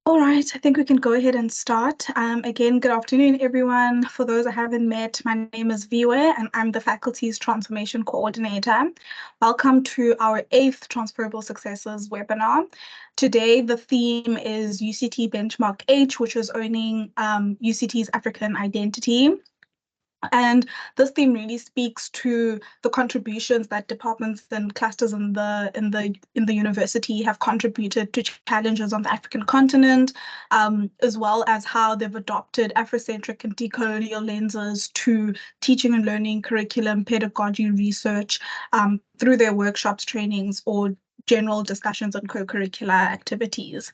All right, I think we can go ahead and start. Again, good afternoon, everyone. For those I haven't met, my name is Viwe, and I'm the faculty's transformation coordinator. Welcome to our 8th Transferable Successes webinar. Today, the theme is UCT Benchmark H, which is owning UCT's African identity. And this theme really speaks to the contributions that departments and clusters in the university have contributed to challenges on the African continent, as well as how they've adopted Afrocentric and decolonial lenses to teaching and learning curriculum, pedagogy, research, through their workshops, trainings, or general discussions on co-curricular activities.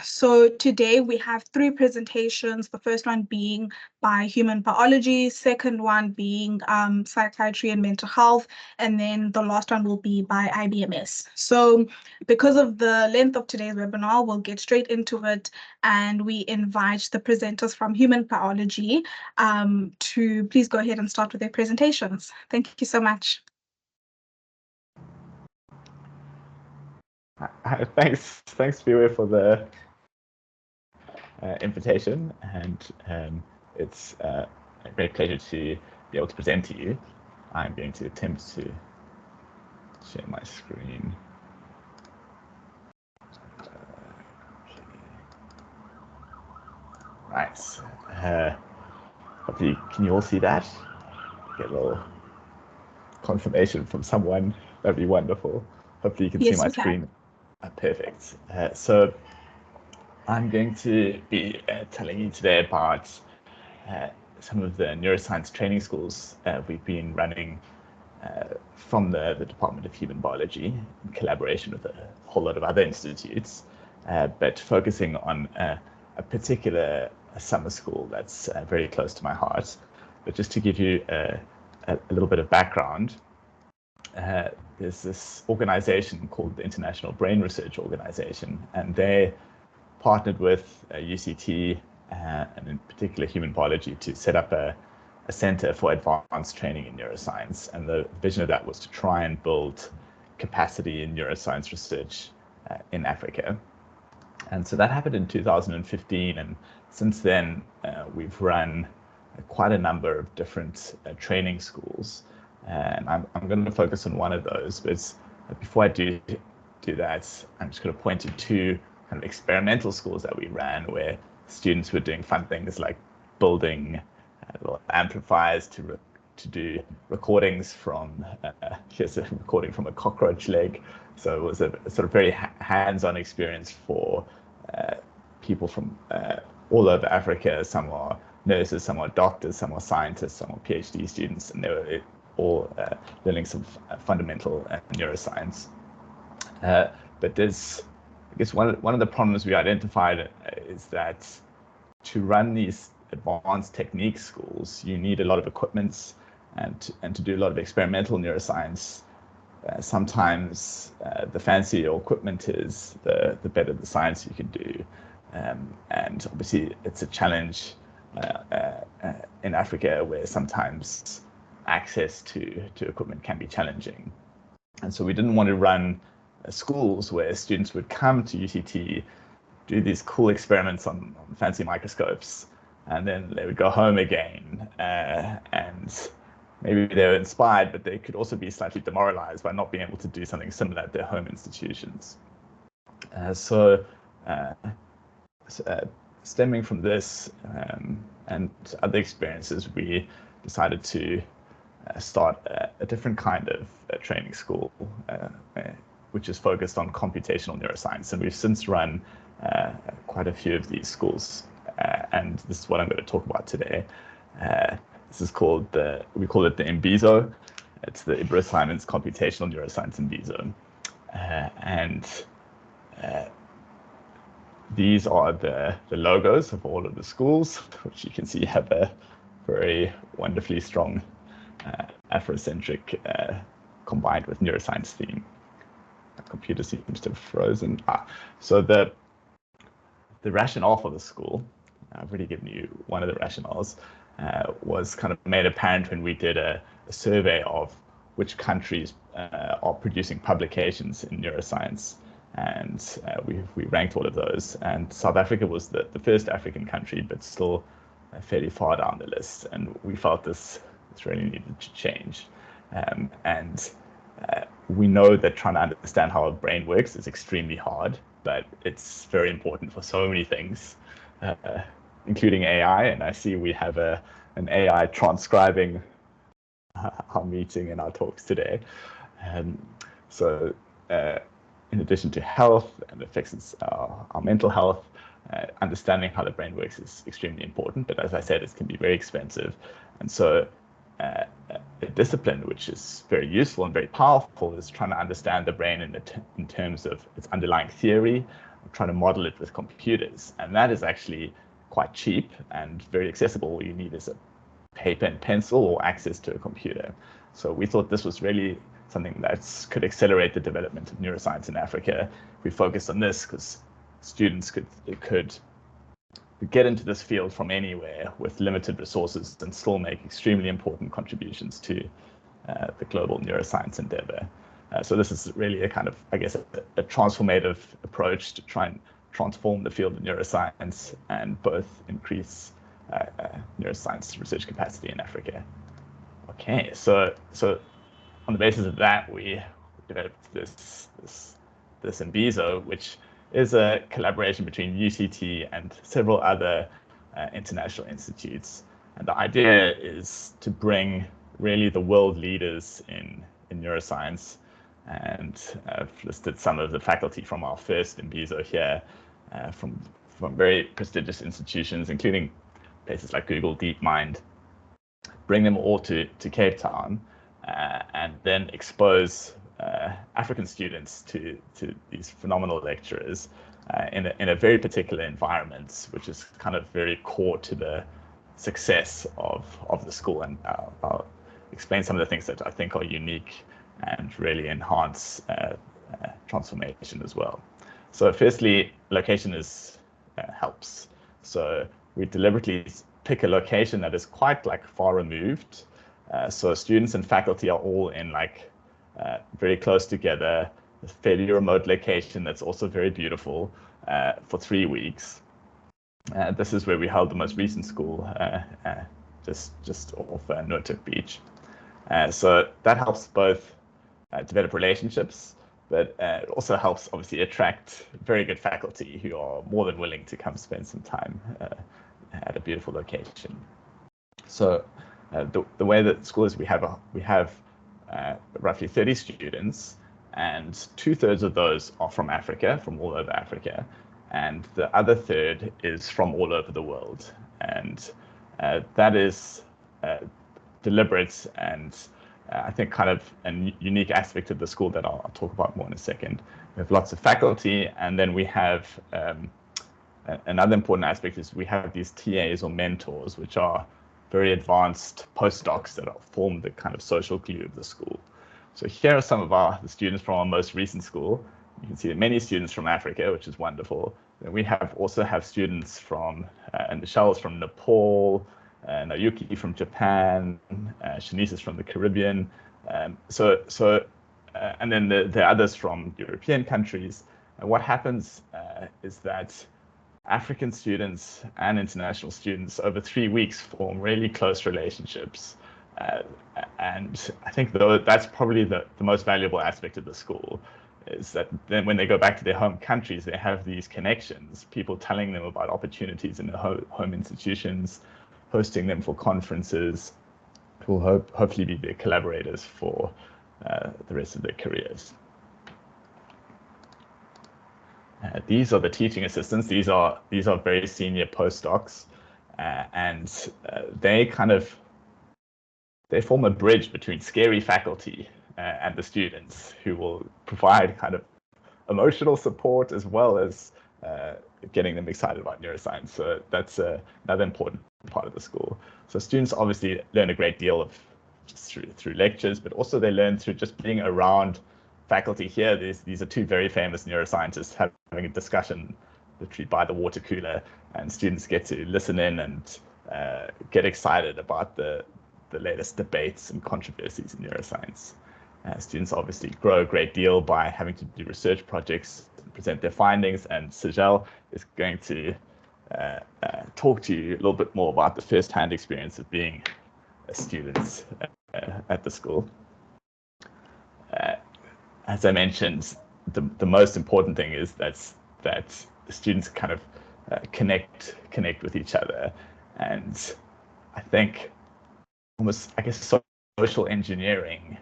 So today we have 3 presentations, the first one being by human biology, second one being psychiatry and mental health, and then the last one will be by IBMS. So because of the length of today's webinar, we'll get straight into it, and we invite the presenters from human biology to please go ahead and start with their presentations. Thank you so much. Thanks, Viewer, for the invitation, and it's a great pleasure to be able to present to you. I'm going to attempt to share my screen. Right. Hopefully, can you all see that? Get a little confirmation from someone. That'd be wonderful. Hopefully, you can see my screen. Perfect. So I'm going to be telling you today about some of the neuroscience training schools we've been running from the Department of Human Biology in collaboration with a whole lot of other institutes, but focusing on a particular summer school that's very close to my heart. But just to give you a little bit of background, there's this organization called the International Brain Research Organization, and they partnered with UCT and in particular human biology to set up a center for advanced training in neuroscience. And the vision of that was to try and build capacity in neuroscience research in Africa. And so that happened in 2015, and since then we've run quite a number of different training schools. And I'm going to focus on one of those, but before I do that, I'm just going to point to 2 kind of experimental schools that we ran, where students were doing fun things like building little amplifiers to do recordings from. Here's a recording from a cockroach leg. So it was a sort of very hands-on experience for people from all over Africa. Some are nurses, some are doctors, some are scientists, some are PhD students, and they were all learning some fundamental neuroscience. But there's, I guess, one of the problems we identified is that to run these advanced technique schools, you need a lot of equipment, and to do a lot of experimental neuroscience, sometimes the fancier your equipment is, the better the science you can do. And obviously it's a challenge in Africa, where sometimes access to equipment can be challenging. And so we didn't want to run schools where students would come to UCT, do these cool experiments on fancy microscopes, and then they would go home again, and maybe they were inspired, but they could also be slightly demoralized by not being able to do something similar at their home institutions. Stemming from this and other experiences, we decided to start a different kind of training school, which is focused on computational neuroscience. And we've since run quite a few of these schools, and this is what I'm going to talk about today. This is called we call it the MBIZO. It's the Ibris Simons Computational Neuroscience MBIZO. And these are the logos of all of the schools, which you can see have a very wonderfully strong Afrocentric combined with neuroscience theme. My computer seems to have frozen. So the rationale for the school, I've already given you one of the rationales, was kind of made apparent when we did a survey of which countries are producing publications in neuroscience. and we ranked all of those. And South Africa was the first African country, but still fairly far down the list. And we felt this really needed to change. We know that trying to understand how our brain works is extremely hard, but it's very important for so many things, including AI. And I see we have an AI transcribing our meeting and our talks today. In addition to health and affects our mental health, understanding how the brain works is extremely important. But as I said, it can be very expensive. And so a discipline which is very useful and very powerful is trying to understand the brain in terms of its underlying theory, trying to model it with computers. And that is actually quite cheap and very accessible. All you need is a paper and pencil or access to a computer. So we thought this was really something that could accelerate the development of neuroscience in Africa. We focused on this because students could get into this field from anywhere with limited resources and still make extremely important contributions to the global neuroscience endeavor. So this is really a kind of, I guess, a transformative approach to try and transform the field of neuroscience and both increase neuroscience research capacity in Africa. Okay, so on the basis of that, we developed this MBIZO, which is a collaboration between UCT and several other international institutes. And the idea is to bring really the world leaders in neuroscience. And I've listed some of the faculty from our first MBIZO here, from very prestigious institutions, including places like Google, DeepMind, bring them all to Cape Town, and then expose African students to these phenomenal lecturers in a very particular environment, which is kind of very core to the success of the school. And I'll explain some of the things that I think are unique and really enhance transformation as well. So firstly, location helps. So we deliberately pick a location that is quite far removed. So students and faculty are all in very close together, a fairly remote location that's also very beautiful for 3 weeks. This is where we held the most recent school, just off Noordhoek Beach. So that helps both develop relationships, but it also helps obviously attract very good faculty who are more than willing to come spend some time at a beautiful location. So the way that the school is, we have roughly 30 students, and 2/3 of those are from Africa, from all over Africa, and the other third is from all over the world. And that is deliberate and I think kind of a unique aspect of the school that I'll talk about more in a second. We have lots of faculty, and then we have another important aspect is we have these TAs or mentors, which are very advanced postdocs that form the kind of social glue of the school. So here are some of the students from our most recent school. You can see many students from Africa, which is wonderful. And we also have students from, and Michelle's from Nepal, Nayuki from Japan, Shanice is from the Caribbean. And then the others from European countries. And what happens is that African students and international students over 3 weeks form really close relationships. And I think that's probably the most valuable aspect of the school, is that then when they go back to their home countries, they have these connections, people telling them about opportunities in the home institutions, hosting them for conferences, who will hopefully be their collaborators for the rest of their careers. These are the teaching assistants. These are very senior postdocs, and they form a bridge between scary faculty and the students, who will provide kind of emotional support as well as getting them excited about neuroscience. So that's another important part of the school. So students obviously learn a great deal of just through lectures, but also they learn through just being around faculty here. These are two very famous neuroscientists having a discussion literally by the water cooler, and students get to listen in and get excited about the latest debates and controversies in neuroscience. Students obviously grow a great deal by having to do research projects present their findings, and Sejal is going to talk to you a little bit more about the first-hand experience of being a student at the school. As I mentioned, the most important thing is that students kind of connect with each other, and I think almost, I guess, social engineering,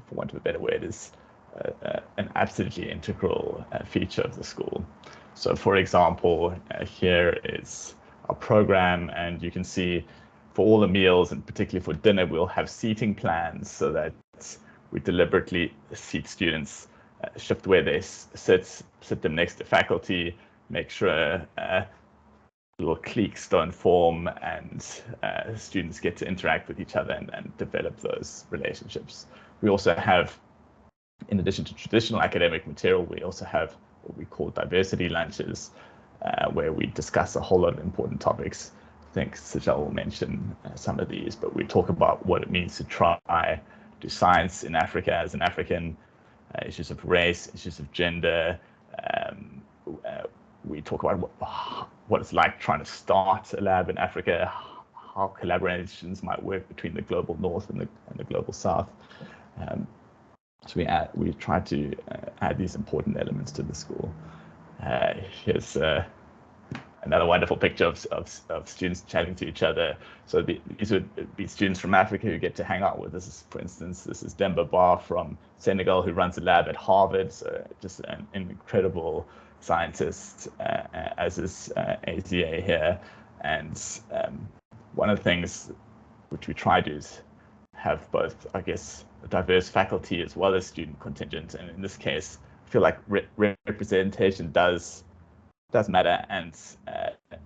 for want of a better word, is an absolutely integral feature of the school. So, for example, here is our program, and you can see for all the meals, and particularly for dinner, we'll have seating plans so that we deliberately seat students, shift where they sit them next to faculty, make sure little cliques don't form, and students get to interact with each other and develop those relationships. We also have, in addition to traditional academic material, we also have what we call diversity lunches, where we discuss a whole lot of important topics. I think Sejal will mention some of these, but we talk about what it means to try do science in Africa as an African, issues of race, issues of gender. We talk about what it's like trying to start a lab in Africa, how collaborations might work between the global north and the global south. So we try to add these important elements to the school. Here's another wonderful picture of students chatting to each other. So these would be students from Africa who get to hang out with us. For instance, this is Demba Ba from Senegal, who runs a lab at Harvard. So just an incredible scientist, as is AZA here. And one of the things which we try to do is have both, I guess, a diverse faculty as well as student contingent. And in this case, I feel like representation does matter, and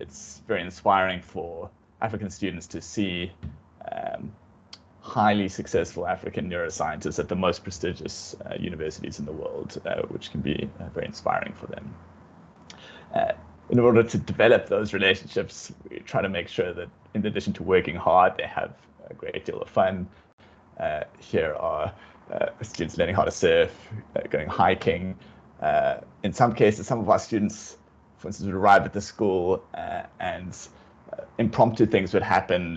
it's very inspiring for African students to see highly successful African neuroscientists at the most prestigious universities in the world, which can be very inspiring for them. In order to develop those relationships, we try to make sure that in addition to working hard, they have a great deal of fun. Here are students learning how to surf, going hiking. In some cases, some of our students, for instance, would arrive at the school and impromptu things would happen.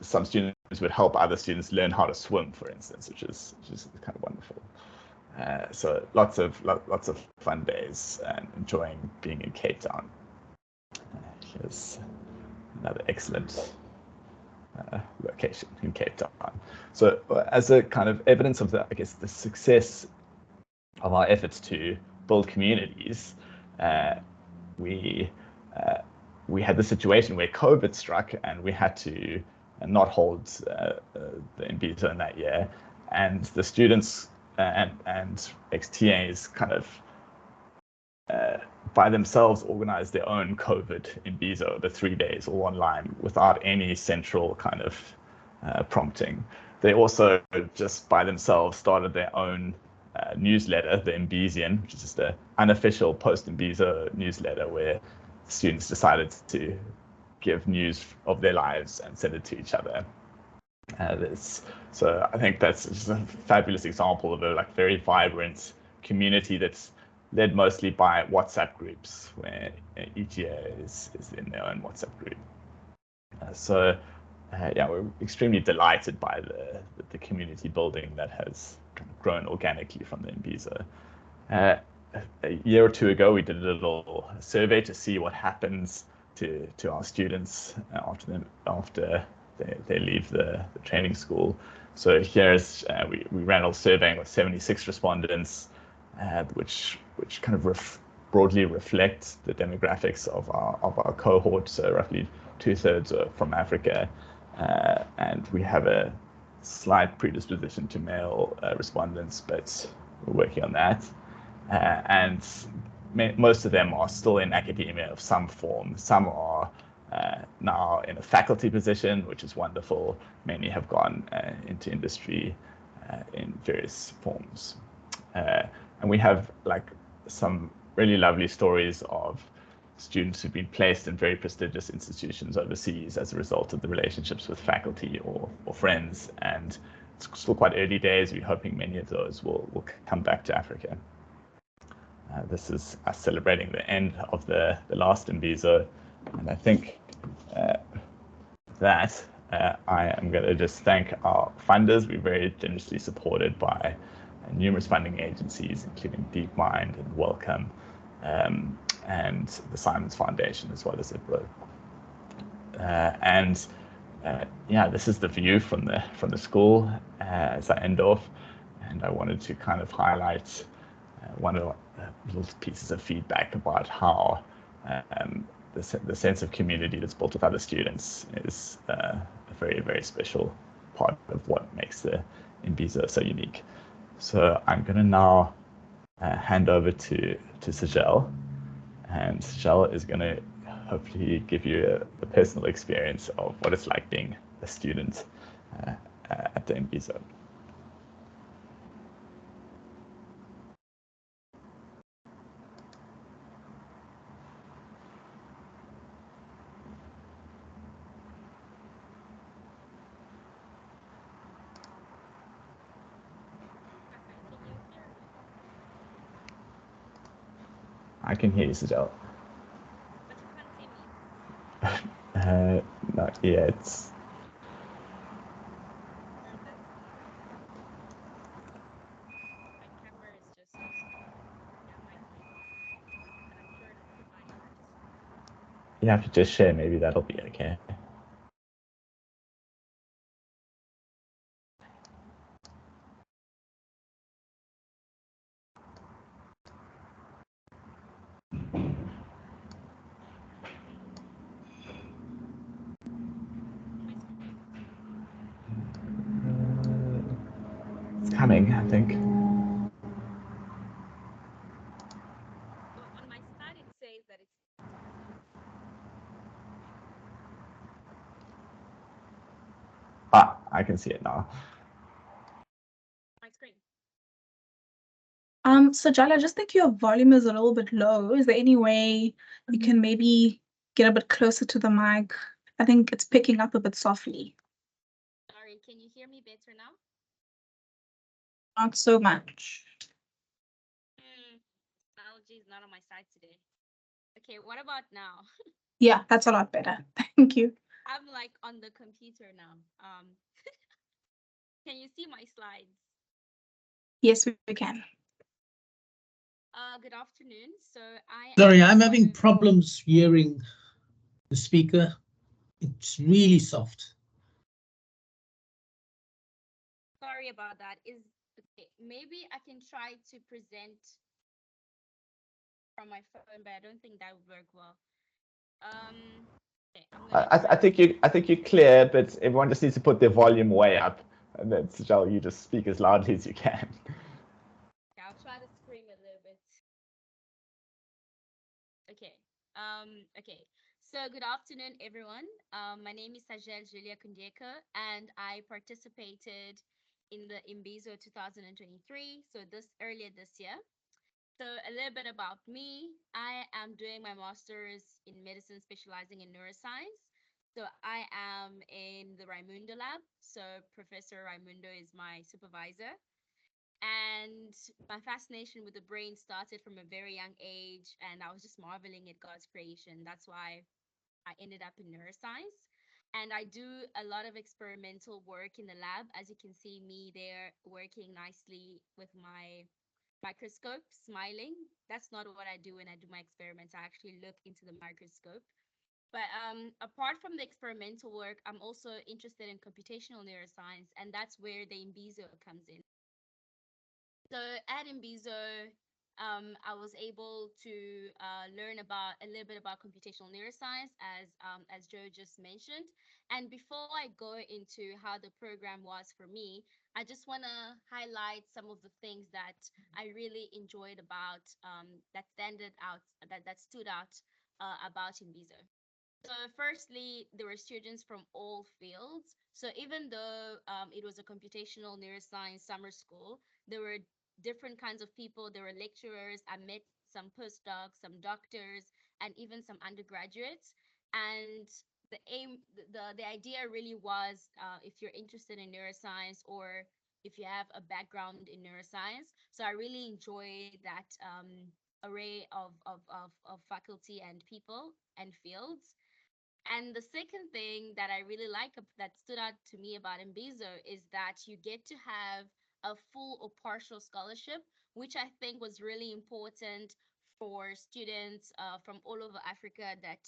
Some students would help other students learn how to swim, for instance, which is kind of wonderful. So lots of fun days and enjoying being in Cape Town. Here's another excellent location in Cape Town. So as a kind of evidence of the, I guess, the success of our efforts to build communities, we had the situation where COVID struck and we had to not hold the Imbizo in that year, and the students and ex-TAs kind of by themselves organized their own COVID Imbizo, the 3 days, all online, without any central kind of prompting. They also just by themselves started their own newsletter, the Imbizian, which is just an unofficial post-Imbizo newsletter where students decided to give news of their lives and send it to each other. So I think that's just a fabulous example of a very vibrant community that's led mostly by WhatsApp groups, where each year is in their own WhatsApp group. Yeah, we're extremely delighted by the community building that has grown organically from the Imbizo. A year or two ago, we did a little survey to see what happens to our students after they leave the training school. So here's we ran a survey with 76 respondents, which kind of broadly reflect the demographics of our cohort. So roughly 2/3 are from Africa, and we have a slight predisposition to male respondents, but we're working on that. And most of them are still in academia of some form. Some are now in a faculty position, which is wonderful. Many have gone into industry in various forms. And we have some really lovely stories of students who've been placed in very prestigious institutions overseas as a result of the relationships with faculty or friends. And it's still quite early days. We're hoping many of those will come back to Africa. This is us celebrating the end of the last Imbizo, and I think that I am going to just thank our funders. We're very generously supported by numerous funding agencies, including DeepMind and Welcome, and the Simons Foundation, as well as IPRO. Yeah, this is the view from the school as I end off, and I wanted to kind of highlight one of the little pieces of feedback about how the sense of community that's built with other students is a very, very special part of what makes the Imbizo so unique. So I'm going to now hand over to Sajel, and Sajel is going to hopefully give you the personal experience of what it's like being a student at the Imbizo. I can hear you, Sajel. But you can't see me. Not yet. My camera is just might be, but I'm sure it'll be fine if I just. You have to just share. Maybe that'll be okay. It's coming, I think. Well, on my side, it says that it's. I can see it now. My screen. So Jala, I just think your volume is a little bit low. Is there any way you can maybe get a bit closer to the mic? I think it's picking up a bit softly. Sorry, can you hear me better now? Not so much. Technology is not on my side today. Okay, what about now? Yeah, that's a lot better. Thank you. I'm like on the computer now. Can you see my slides? Yes, we can. Good afternoon. So Sorry, I'm having problems hearing the speaker. It's really soft. Sorry about that. Okay, maybe I can try to present from my phone, but I don't think that would work well. Okay, I think you're clear, but everyone just needs to put their volume way up, and then Sajel, you just speak as loudly as you can. Okay, I'll try to scream a little bit. Okay. Okay. So good afternoon, everyone. My name is Sajel Julia Kundeka, and I participated in the Imbizo 2023. So earlier this year. So a little bit about me. I am doing my master's in medicine, specializing in neuroscience. So I am in the Raimundo lab. So Professor Raimundo is my supervisor. And my fascination with the brain started from a very young age, and I was just marveling at God's creation. That's why I ended up in neuroscience. And I do a lot of experimental work in the lab. As you can see me there working nicely with my microscope, smiling. That's not what I do when I do my experiments. I actually look into the microscope. But apart from the experimental work, I'm also interested in computational neuroscience, and that's where the Imbizo comes in. So at Imbizo, I was able to learn about a little bit about computational neuroscience, as Joe just mentioned. And before I go into how the program was for me, I just want to highlight some of the things that I really enjoyed about that stood out about Imbizo. So, firstly, there were students from all fields. So, even though it was a computational neuroscience summer school, there were different kinds of people. There were lecturers. I met some postdocs, some doctors, and even some undergraduates. And the idea really was, if you're interested in neuroscience or if you have a background in neuroscience. So I really enjoyed that array of faculty and people and fields. And the second thing that I really like that stood out to me about Mbizo is that you get to have a full or partial scholarship, which I think was really important for students from all over Africa that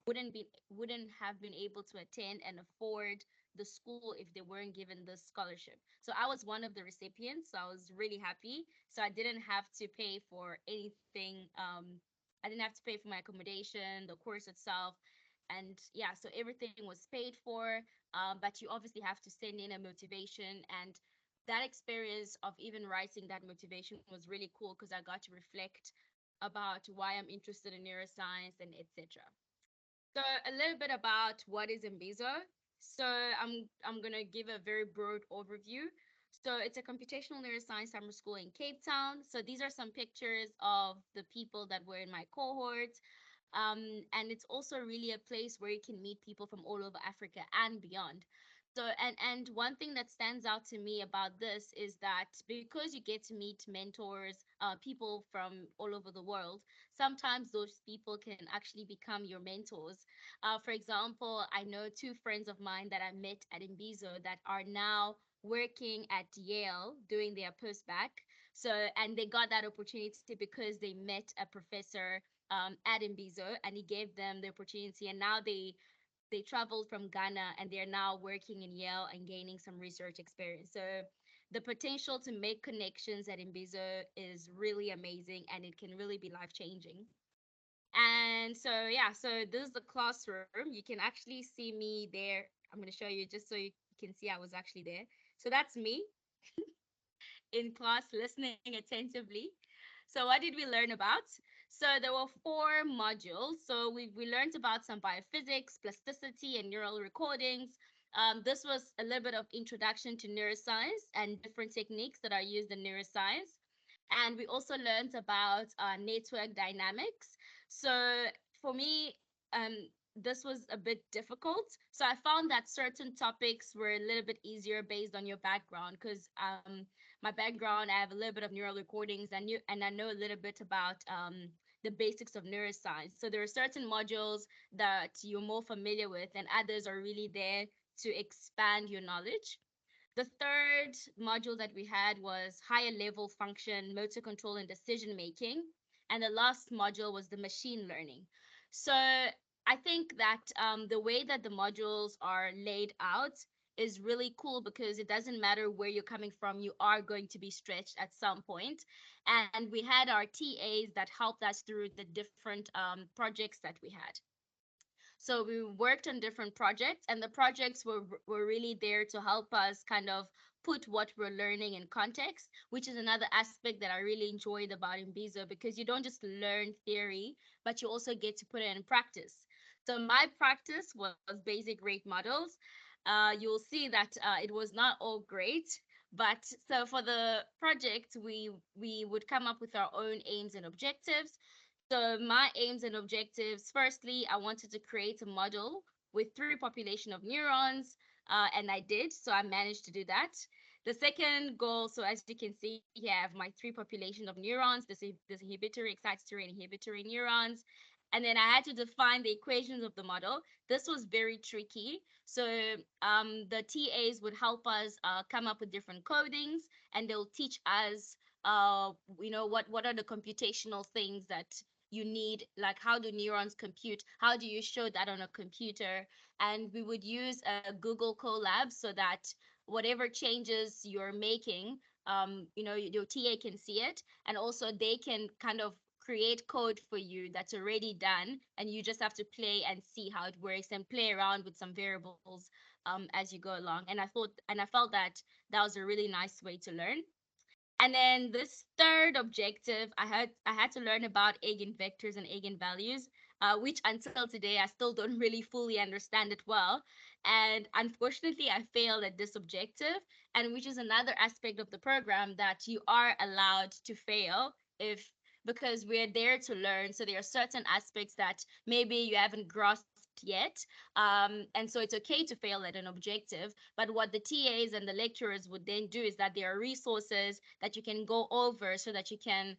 wouldn't have been able to attend and afford the school if they weren't given the scholarship. So I was one of the recipients, so I was really happy. So I didn't have to pay for anything. I didn't have to pay for my accommodation, the course itself, and yeah, so everything was paid for. But you obviously have to send in a motivation, and that experience of even writing that motivation was really cool because I got to reflect about why I'm interested in neuroscience and etc. So a little bit about what is Mbizo. So I'm gonna give a very broad overview. So it's a computational neuroscience summer school in Cape Town. So these are some pictures of the people that were in my cohort. And it's also really a place where you can meet people from all over Africa and beyond. So, and one thing that stands out to me about this is that because you get to meet mentors, people from all over the world, sometimes those people can actually become your mentors. For example, I know two friends of mine that I met at Imbizo that are now working at Yale doing their postbac. So, and they got that opportunity because they met a professor at Imbizo, and he gave them the opportunity, and now they traveled from Ghana and they're now working in Yale and gaining some research experience. So the potential to make connections at Imbizo is really amazing, and it can really be life changing. And so yeah, so this is the classroom. You can actually see me there. I'm going to show you just so you can see I was actually there. So that's me in class listening attentively. So what did we learn about? So there were four modules. So we learned about some biophysics, plasticity, and neural recordings. This was a little bit of introduction to neuroscience and different techniques that are used in neuroscience. And we also learned about network dynamics. So for me, this was a bit difficult. So I found that certain topics were a little bit easier based on your background because my background, I have a little bit of neural recordings and I know a little bit about the basics of neuroscience. So there are certain modules that you're more familiar with, and others are really there to expand your knowledge. The third module that we had was higher level function, motor control, and decision making. And the last module was the machine learning. So I think that the way that the modules are laid out is really cool because it doesn't matter where you're coming from, you are going to be stretched at some point. And we had our TAs that helped us through the different projects that we had. So we worked on different projects, and the projects were really there to help us kind of put what we're learning in context, which is another aspect that I really enjoyed about Imbizo because you don't just learn theory, but you also get to put it in practice. So my practice was basic rate models. You'll see that it was not all great, but so for the project, we would come up with our own aims and objectives. So my aims and objectives, firstly, I wanted to create a model with three population of neurons, and I did. So I managed to do that. The second goal, so as you can see, you have my three population of neurons, this inhibitory, excitatory, and inhibitory neurons. And then I had to define the equations of the model. This was very tricky. So the TAs would help us come up with different codings, and they'll teach us, what are the computational things that you need, like how do neurons compute, how do you show that on a computer. And we would use a Google Colab so that whatever changes you're making, your TA can see it, and also they can kind of create code for you that's already done, and you just have to play and see how it works and play around with some variables as you go along. And I felt that that was a really nice way to learn. And then this third objective, I had to learn about eigenvectors and eigenvalues, which until today I still don't really fully understand it well. And unfortunately, I failed at this objective, and which is another aspect of the program that you are allowed to fail if because we're there to learn. So there are certain aspects that maybe you haven't grasped yet. And so it's okay to fail at an objective. But what the TAs and the lecturers would then do is that there are resources that you can go over so that you can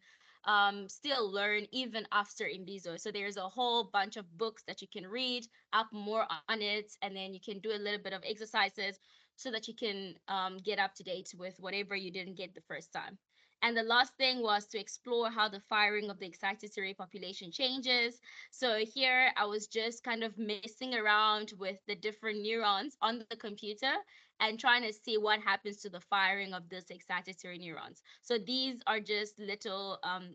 still learn even after Imbizo. So there's a whole bunch of books that you can read up more on it, and then you can do a little bit of exercises so that you can get up to date with whatever you didn't get the first time. And the last thing was to explore how the firing of the excitatory population changes. So here I was just kind of messing around with the different neurons on the computer and trying to see what happens to the firing of this excitatory neurons. So these are just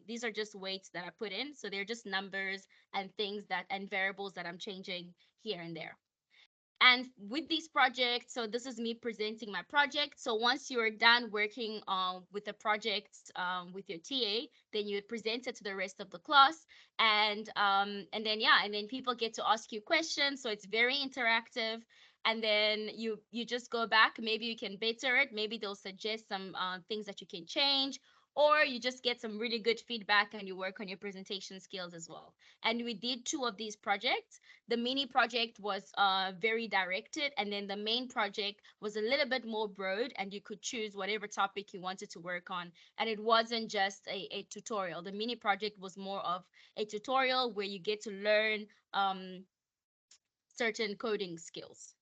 these are just weights that I put in. So they're just numbers and things and variables that I'm changing here and there. And with these projects, so this is me presenting my project. So once you're done working with the project with your TA, then you present it to the rest of the class, and then people get to ask you questions. So it's very interactive. And then you just go back. Maybe you can better it. Maybe they'll suggest some things that you can change, or you just get some really good feedback and you work on your presentation skills as well. And we did 2 of these projects. The mini project was very directed, and then the main project was a little bit more broad, and you could choose whatever topic you wanted to work on. And it wasn't just a tutorial. The mini project was more of a tutorial where you get to learn certain coding skills.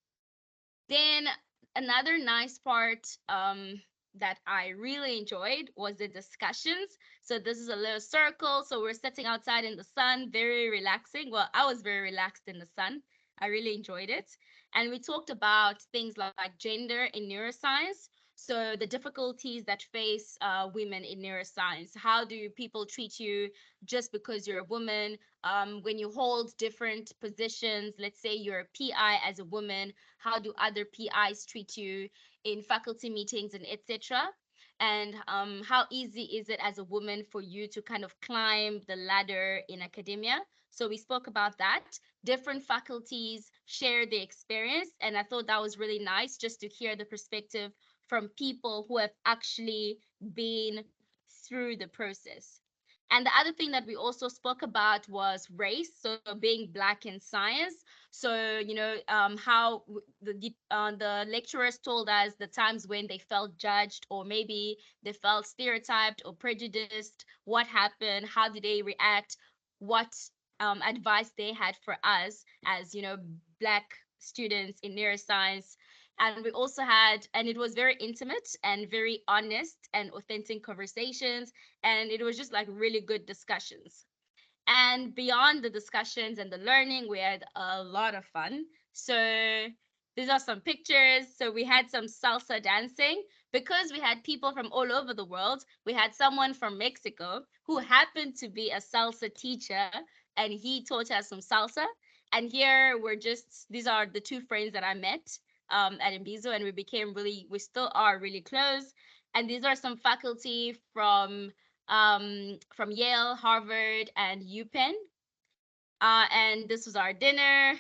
Then another nice part that I really enjoyed was the discussions. So this is a little circle. So we're sitting outside in the sun, very relaxing. Well, I was very relaxed in the sun. I really enjoyed it. And we talked about things like gender in neuroscience. So the difficulties that face women in neuroscience. How do people treat you just because you're a woman? When you hold different positions, let's say you're a PI as a woman, how do other PIs treat you in faculty meetings and etc. And how easy is it as a woman for you to kind of climb the ladder in academia? So we spoke about that. Different faculties share their experience, and I thought that was really nice just to hear the perspective from people who have actually been through the process. And the other thing that we also spoke about was race, so being Black in science. So, how the lecturers told us the times when they felt judged, or maybe they felt stereotyped or prejudiced, what happened, how did they react, what advice they had for us as, Black students in neuroscience. And we also had, and it was very intimate and very honest and authentic conversations. And it was just like really good discussions. And beyond the discussions and the learning, we had a lot of fun. So these are some pictures. So we had some salsa dancing because we had people from all over the world. We had someone from Mexico who happened to be a salsa teacher, and he taught us some salsa. And here these are the 2 friends that I met at Imbizo, and we still are really close. And these are some faculty from Yale, Harvard, and UPenn. And this was our dinner,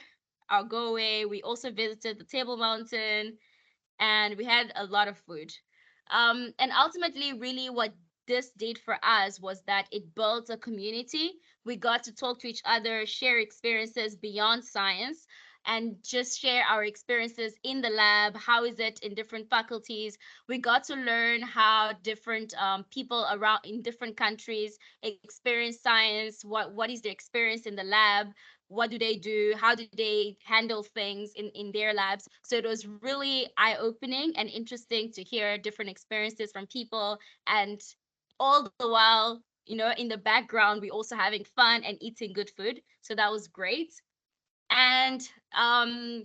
our go away. We also visited the Table Mountain, and we had a lot of food. And ultimately, really what this did for us was that it built a community. We got to talk to each other, share experiences beyond science, and just share our experiences in the lab. How is it in different faculties? We got to learn how different people around in different countries experience science. What is their experience in the lab? What do they do? How do they handle things in their labs? So it was really eye-opening and interesting to hear different experiences from people. And all the while, in the background, we also having fun and eating good food. So that was great. And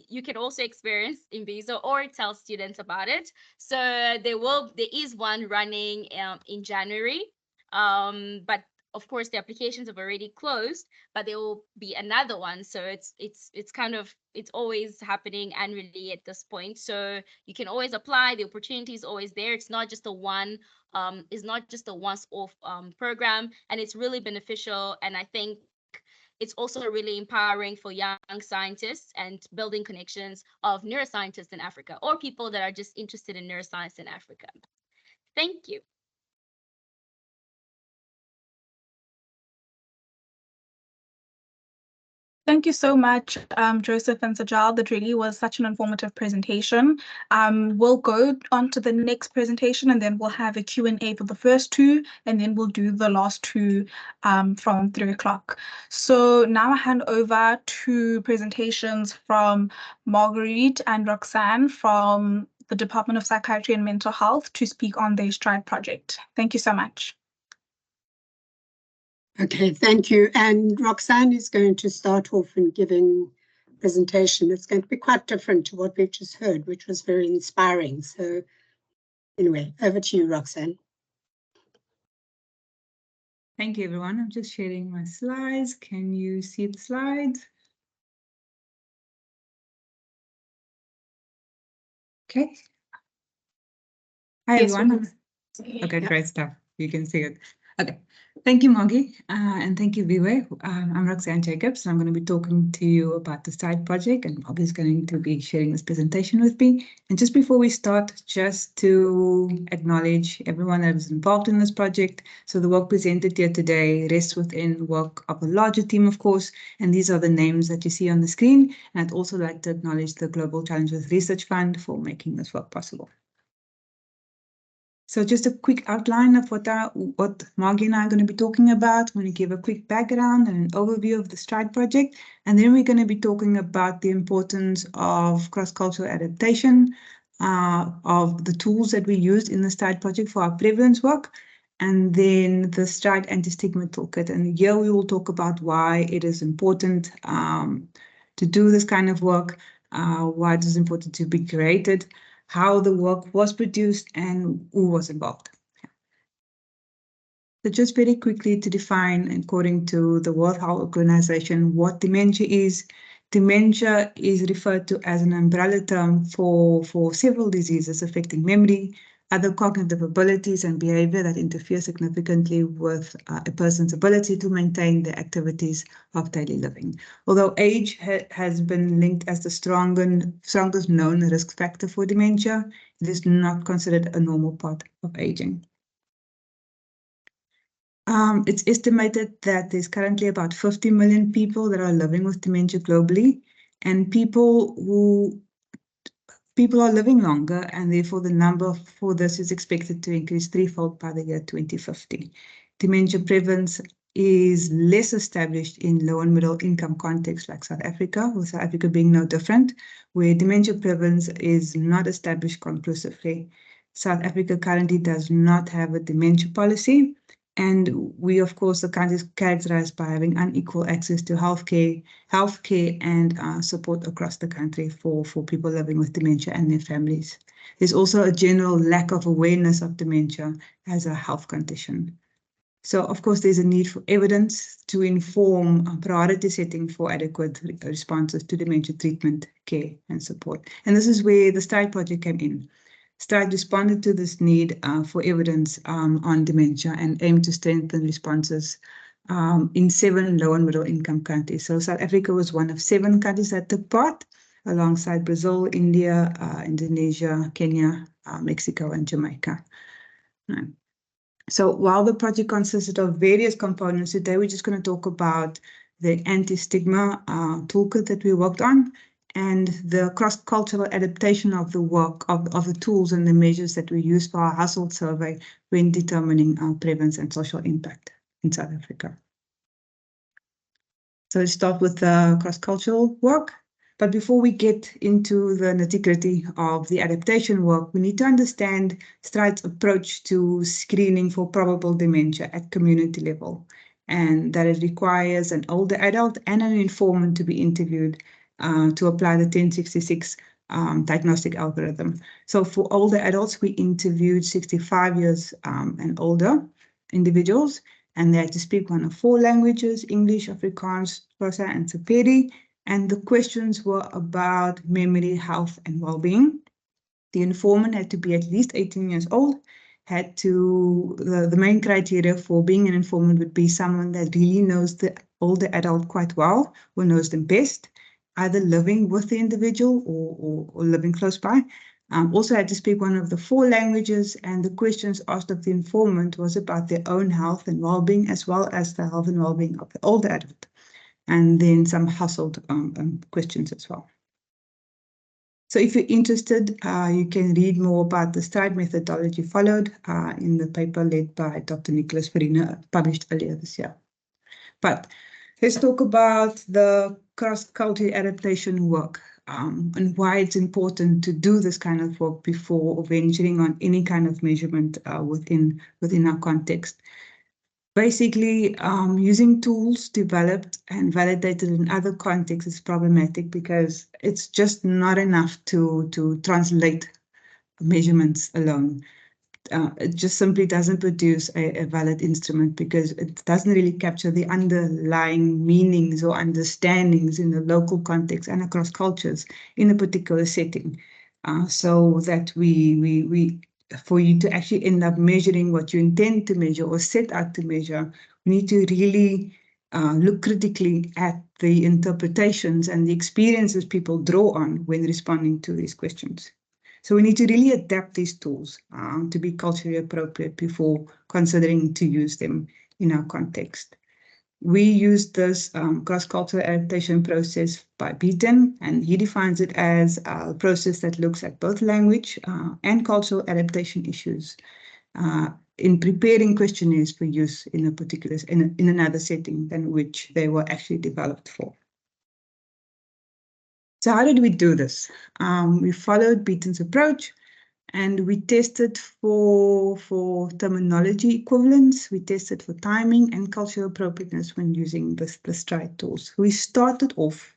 you can also experience Imbizo or tell students about it. So there is one running in January, but of course the applications have already closed, but there will be another one. So it's always happening annually at this point. So you can always apply. The opportunity is always there. It's not just a once-off program, and it's really beneficial. And I think it's also really empowering for young scientists and building connections of neuroscientists in Africa, or people that are just interested in neuroscience in Africa. Thank you. Thank you so much, Joseph and Sajal. That really was such an informative presentation. We'll go on to the next presentation, and then we'll have a Q&A for the first two, and then we'll do the last two from 3 o'clock. So now I hand over to presentations from Marguerite and Roxanne from the Department of Psychiatry and Mental Health to speak on their STRIDE project. Thank you so much. Okay, thank you. And Roxanne is going to start off in giving a presentation. It's going to be quite different to what we've just heard, which was very inspiring. So anyway, over to you, Roxanne. Thank you, everyone. I'm just sharing my slides. Can you see the slides? Okay. Hi, Yes, everyone. Okay, great stuff. You can see it. Okay. Thank you, Maggie, and thank you, Viwe. I'm Roxanne Jacobs. I'm going to be talking to you about the STRIDE project, and Maggie is going to be sharing this presentation with me. And just before we start, just to acknowledge everyone that was involved in this project. So the work presented here today rests within work of a larger team, of course, and these are the names that you see on the screen. And I'd also like to acknowledge the Global Challenges Research Fund for making this work possible. So just a quick outline of what Margie and I are going to be talking about. I'm going to give a quick background and an overview of the STRIDE project, and then we're going to be talking about the importance of cross-cultural adaptation, of the tools that we used in the STRIDE project for our prevalence work, and then the STRIDE anti-stigma toolkit. And here we will talk about why it is important to do this kind of work, why it is important to be created, how the work was produced, and who was involved. So just very quickly to define, according to the World Health Organization, what dementia is. Dementia is referred to as an umbrella term for several diseases affecting memory, other cognitive abilities and behavior that interfere significantly with a person's ability to maintain the activities of daily living. Although age has been linked as the strongest known risk factor for dementia, it is not considered a normal part of aging. It's estimated that there's currently about 50 million people that are living with dementia globally, and people are living longer, and therefore the number for this is expected to increase threefold by the year 2050. Dementia prevalence is less established in low and middle income contexts like South Africa, with South Africa being no different, where dementia prevalence is not established conclusively. South Africa currently does not have a dementia policy, and we, of course, the country is characterized by having unequal access to healthcare and support across the country for people living with dementia and their families. There's also a general lack of awareness of dementia as a health condition. So, of course, there's a need for evidence to inform priority setting for adequate responses to dementia treatment, care, and support. And this is where the STRIDE project came in. STRIDE responded to this need for evidence on dementia and aimed to strengthen responses in 7 low and middle income countries. So South Africa was one of 7 countries that took part, alongside Brazil, India, Indonesia, Kenya, Mexico, and Jamaica. So while the project consisted of various components, today we're just going to talk about the anti-stigma toolkit that we worked on, and the cross-cultural adaptation of the work of the tools and the measures that we use for our household survey when determining our prevalence and social impact in South Africa. So let's start with the cross-cultural work. But before we get into the nitty-gritty of the adaptation work, we need to understand STRIDE's approach to screening for probable dementia at community level, and that it requires an older adult and an informant to be interviewed to apply the 1066 diagnostic algorithm. So for older adults, we interviewed 65 years and older individuals, and they had to speak one of 4 languages: English, Afrikaans, Xhosa, and Sepedi. And the questions were about memory, health, and well-being. The informant had to be at least 18 years old. The main criteria for being an informant would be someone that really knows the older adult quite well, or knows them best, either living with the individual or living close by. Also had to speak one of the 4 languages, and the questions asked of the informant was about their own health and well-being, as well as the health and well-being of the older adult. and then some household questions as well. So if you're interested, you can read more about the STRIDE methodology followed in the paper led by Dr. Nicholas Farina, published earlier this year. But let's talk about the cross-cultural adaptation work and why it's important to do this kind of work before venturing on any kind of measurement within our context. Basically, using tools developed and validated in other contexts is problematic because it's just not enough to translate measurements alone. It just simply doesn't produce a valid instrument because it doesn't really capture the underlying meanings or understandings in the local context and across cultures in a particular setting. So that for you to actually end up measuring what you intend to measure or set out to measure, we need to really look critically at the interpretations and the experiences people draw on when responding to these questions. So we need to really adapt these tools to be culturally appropriate before considering to use them in our context. We use this cross-cultural adaptation process by Beaton, and he defines it as a process that looks at both language and cultural adaptation issues in preparing questionnaires for use in a particular in another setting than which they were actually developed for. So how did we do this? We followed Beaton's approach, and we tested for terminology equivalence. We tested for timing and cultural appropriateness when using the STRIDE tools. We started off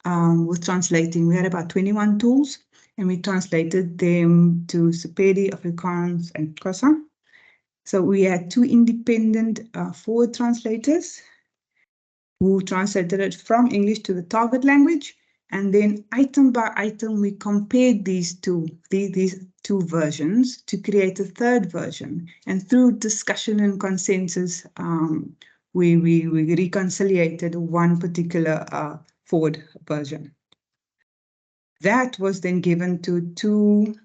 with translating. We had about 21 tools, and we translated them to Sepedi, Afrikaans, and Xhosa. So we had 2 independent forward translators who translated it from English to the target language. And then item by item, we compared these two versions to create a third version. And through discussion and consensus, we reconciliated one particular forward version. That was then given to 2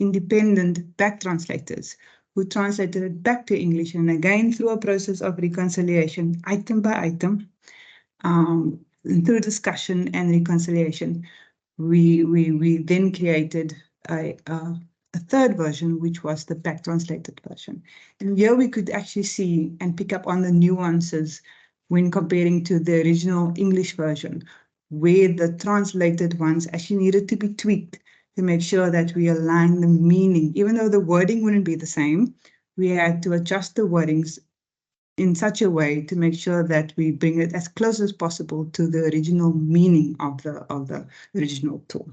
independent back translators who translated it back to English. And again, through a process of reconciliation, item by item, and through discussion and reconciliation, we then created a third version, which was the back translated version. And here we could actually see and pick up on the nuances when comparing to the original English version, where the translated ones actually needed to be tweaked to make sure that we align the meaning. Even though the wording wouldn't be the same, we had to adjust the wordings in such a way to make sure that we bring it as close as possible to the original meaning of the original tool,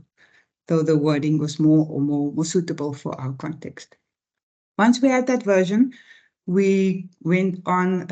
though the wording was more suitable for our context. Once we had that version, we went on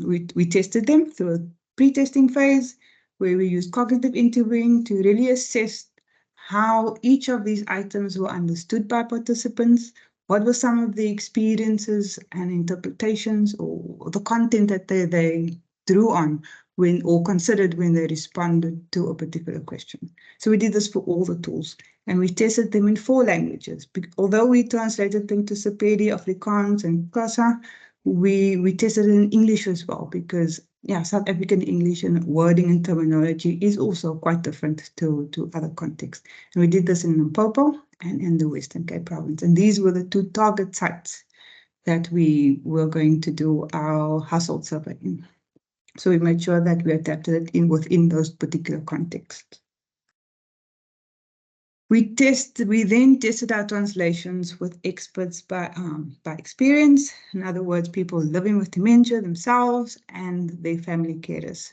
we tested them through a pre-testing phase where we used cognitive interviewing to really assess how each of these items were understood by participants. What were some of the experiences and interpretations or the content that they drew on when or considered when they responded to a particular question? So we did this for all the tools, and we tested them in 4 languages. Although we translated them to Sepedi, Afrikaans, and Xhosa, we tested it in English as well, because South African English and wording and terminology is also quite different to other contexts. And we did this in Limpopo and in the Western Cape province. And these were the 2 target sites that we were going to do our household survey in. So we made sure that we adapted it within those particular contexts. We then tested our translations with experts by experience. In other words, people living with dementia themselves and their family carers.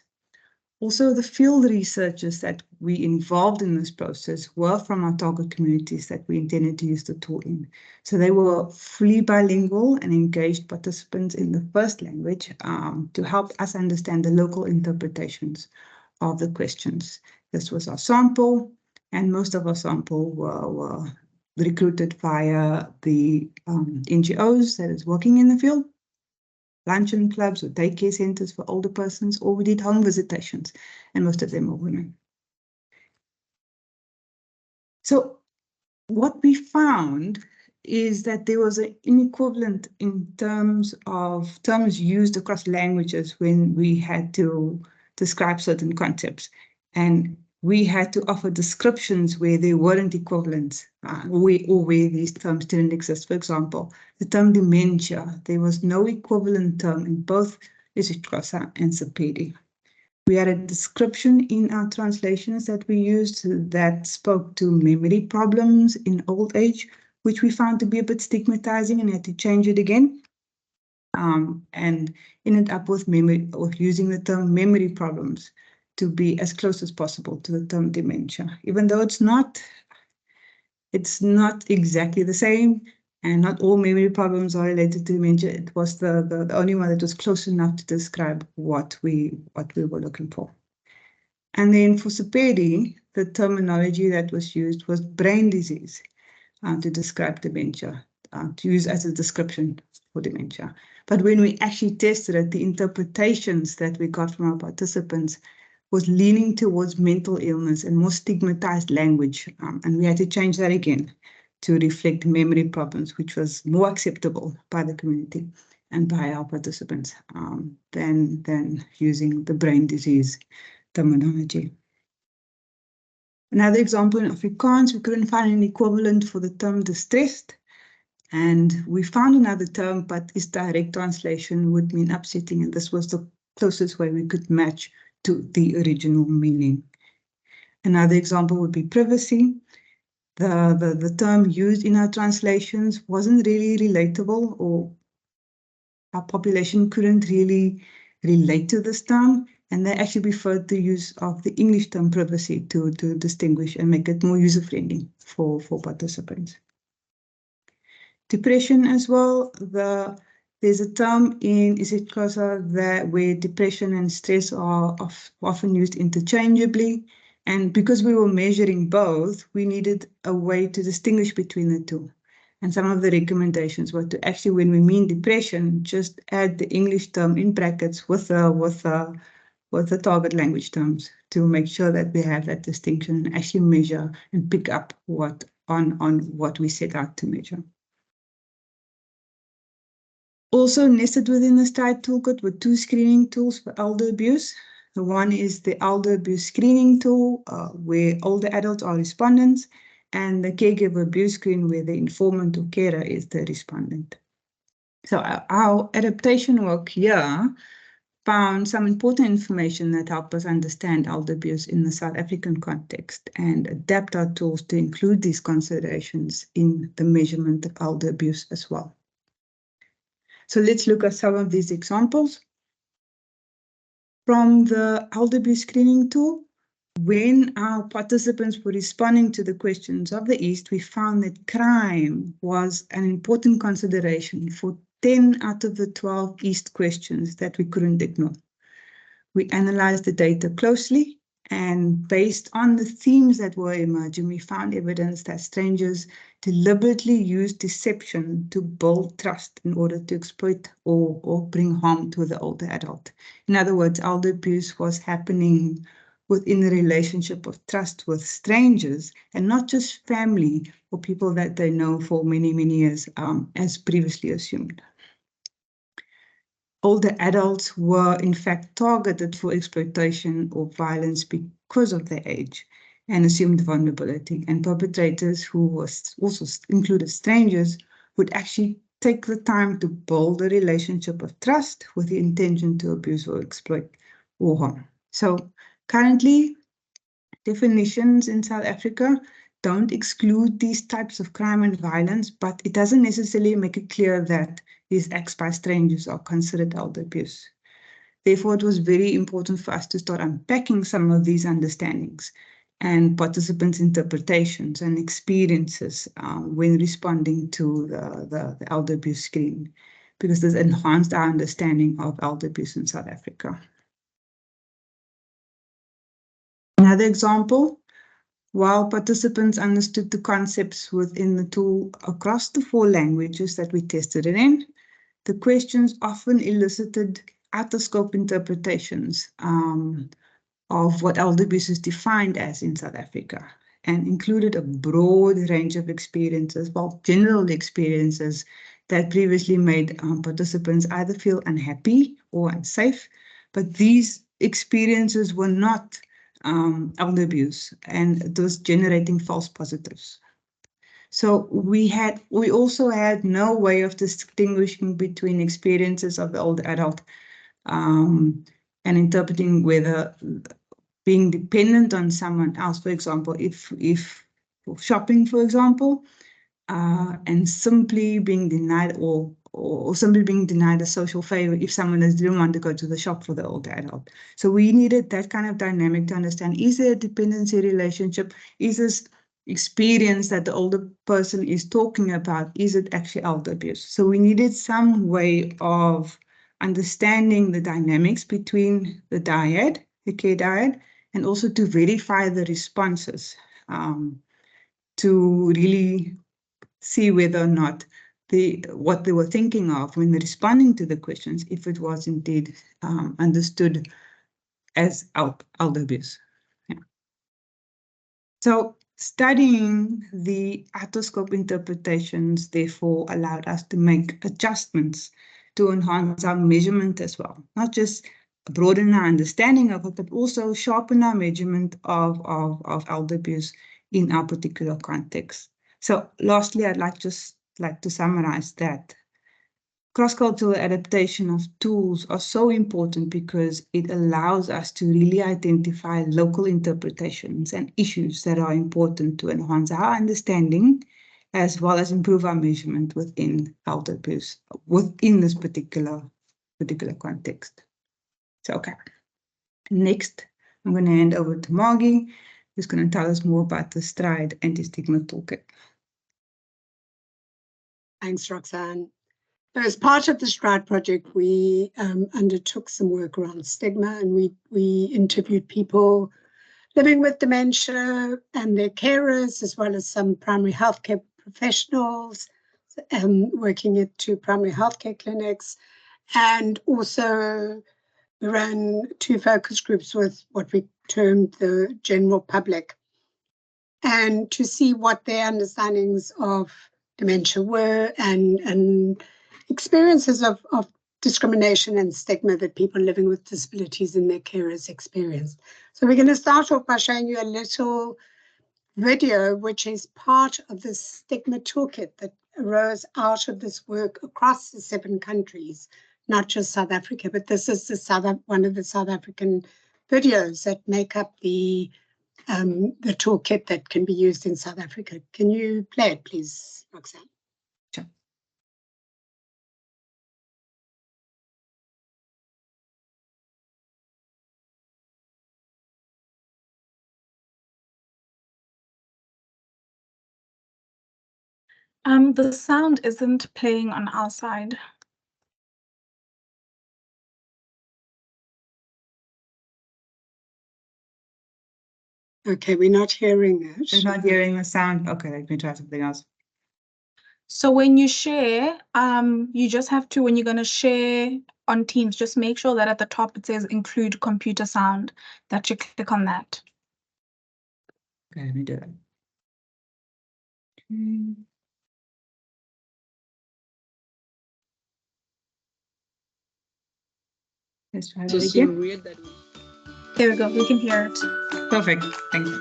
Also, the field researchers that we involved in this process were from our target communities that we intended to use the tool in. So they were fully bilingual and engaged participants in the first language to help us understand the local interpretations of the questions. This was our sample, and most of our sample were recruited via the NGOs that is working in the field. Luncheon clubs or daycare centers for older persons, or we did home visitations, and most of them were women. So what we found is that there was an inequivalent in terms of terms used across languages when we had to describe certain concepts. And we had to offer descriptions where there weren't equivalents, or where these terms didn't exist. For example, the term dementia, there was no equivalent term in both isiXhosa and Sepedi. We had a description in our translations that we used that spoke to memory problems in old age, which we found to be a bit stigmatizing and had to change it again. And ended up with using the term memory problems to be as close as possible to the term dementia, even though it's not exactly the same, and not all memory problems are related to dementia. It was the only one that was close enough to describe what we were looking for. And then for Sepedi, the terminology that was used was brain disease to describe dementia, to use as a description for dementia. But when we actually tested it, the interpretations that we got from our participants was leaning towards mental illness and more stigmatized language. And we had to change that again to reflect memory problems, which was more acceptable by the community and by our participants than using the brain disease terminology. Another example in Afrikaans, we couldn't find an equivalent for the term distressed. And we found another term, but its direct translation would mean upsetting. And this was the closest way we could match to the original meaning. Another example would be privacy. The term used in our translations wasn't really relatable, or our population couldn't really relate to this term. And they actually preferred the use of the English term privacy to distinguish and make it more user-friendly for participants. Depression as well. There's a term in isiXhosa where depression and stress are often used interchangeably. And because we were measuring both, we needed a way to distinguish between the two. And some of the recommendations were to actually, when we mean depression, just add the English term in brackets with the target language terms to make sure that we have that distinction and actually measure and pick up on what we set out to measure. Also nested within the STRIDE toolkit were two screening tools for elder abuse. The one is the elder abuse screening tool, where older adults are respondents, and the caregiver abuse screen, where the informant or carer is the respondent. So our adaptation work here found some important information that helped us understand elder abuse in the South African context and adapt our tools to include these considerations in the measurement of elder abuse as well. So let's look at some of these examples. From the elder abuse screening tool, when our participants were responding to the questions of the East, we found that crime was an important consideration for 10 out of the 12 East questions that we couldn't ignore. We analyzed the data closely, and based on the themes that were emerging, we found evidence that strangers deliberately used deception to build trust in order to exploit or bring harm to the older adult. In other words, elder abuse was happening within the relationship of trust with strangers and not just family or people that they know for many, many years, as previously assumed. Older adults were in fact targeted for exploitation or violence because of their age and assumed vulnerability, and perpetrators, who was also included strangers, would actually take the time to build a relationship of trust with the intention to abuse or exploit or harm. So currently, definitions in South Africa don't exclude these types of crime and violence, but it doesn't necessarily make it clear that these acts by strangers are considered elder abuse. Therefore, it was very important for us to start unpacking some of these understandings and participants' interpretations and experiences when responding to the elder abuse screen, because this enhanced our understanding of elder abuse in South Africa. Another example, while participants understood the concepts within the tool across the 4 languages that we tested it in, the questions often elicited out-of-scope interpretations of what elder abuse is defined as in South Africa, and included a broad range of experiences, well, general experiences that previously made participants either feel unhappy or unsafe. But these experiences were not elder abuse, and it was generating false positives. So we also had no way of distinguishing between experiences of the older adult and interpreting whether being dependent on someone else, for example, if shopping, for example, and simply being denied or simply being denied a social favor if someone didn't want to go to the shop for the older adult. So we needed that kind of dynamic to understand, is there a dependency relationship? Is this experience that the older person is talking about, is it actually elder abuse? So we needed some way of understanding the dynamics between the dyad, the care dyad, and also to verify the responses to really see whether or not what they were thinking of when responding to the questions, if it was indeed understood as elder abuse. Yeah. So studying the arthroscope interpretations therefore allowed us to make adjustments to enhance our measurement as well, not just broaden our understanding of it, but also sharpen our measurement of elder abuse in our particular context. So lastly, I'd like to summarize that cross-cultural adaptation of tools are so important because it allows us to really identify local interpretations and issues that are important to enhance our understanding as well as improve our measurement within elder abuse, within this particular context. So, okay. Next, I'm going to hand over to Margie, who's going to tell us more about the STRIDE anti-stigma toolkit. Thanks, Roxanne. As part of the STRIDE project, we undertook some work around stigma, and we interviewed people living with dementia and their carers, as well as some primary healthcare professionals working at 2 primary healthcare clinics. And also we ran 2 focus groups with what we termed the general public, and to see what their understandings of dementia were and experiences of discrimination and stigma that people living with disabilities and their carers experienced. So we're going to start off by showing you a little video, which is part of the stigma toolkit that arose out of this work across the 7 countries, not just South Africa, but this is one of the South African videos that make up the toolkit that can be used in South Africa. Can you play it, please, Roxanne? Sure. The sound isn't playing on our side. Okay, we're not hearing it. We're not hearing the sound. Okay, let me try something else. So when you share, you just have to, when you're going to share on Teams, just make sure that at the top it says include computer sound, that you click on that. Okay, let me do it. Let's try that again. There we go, we can hear it. Perfect, thank you.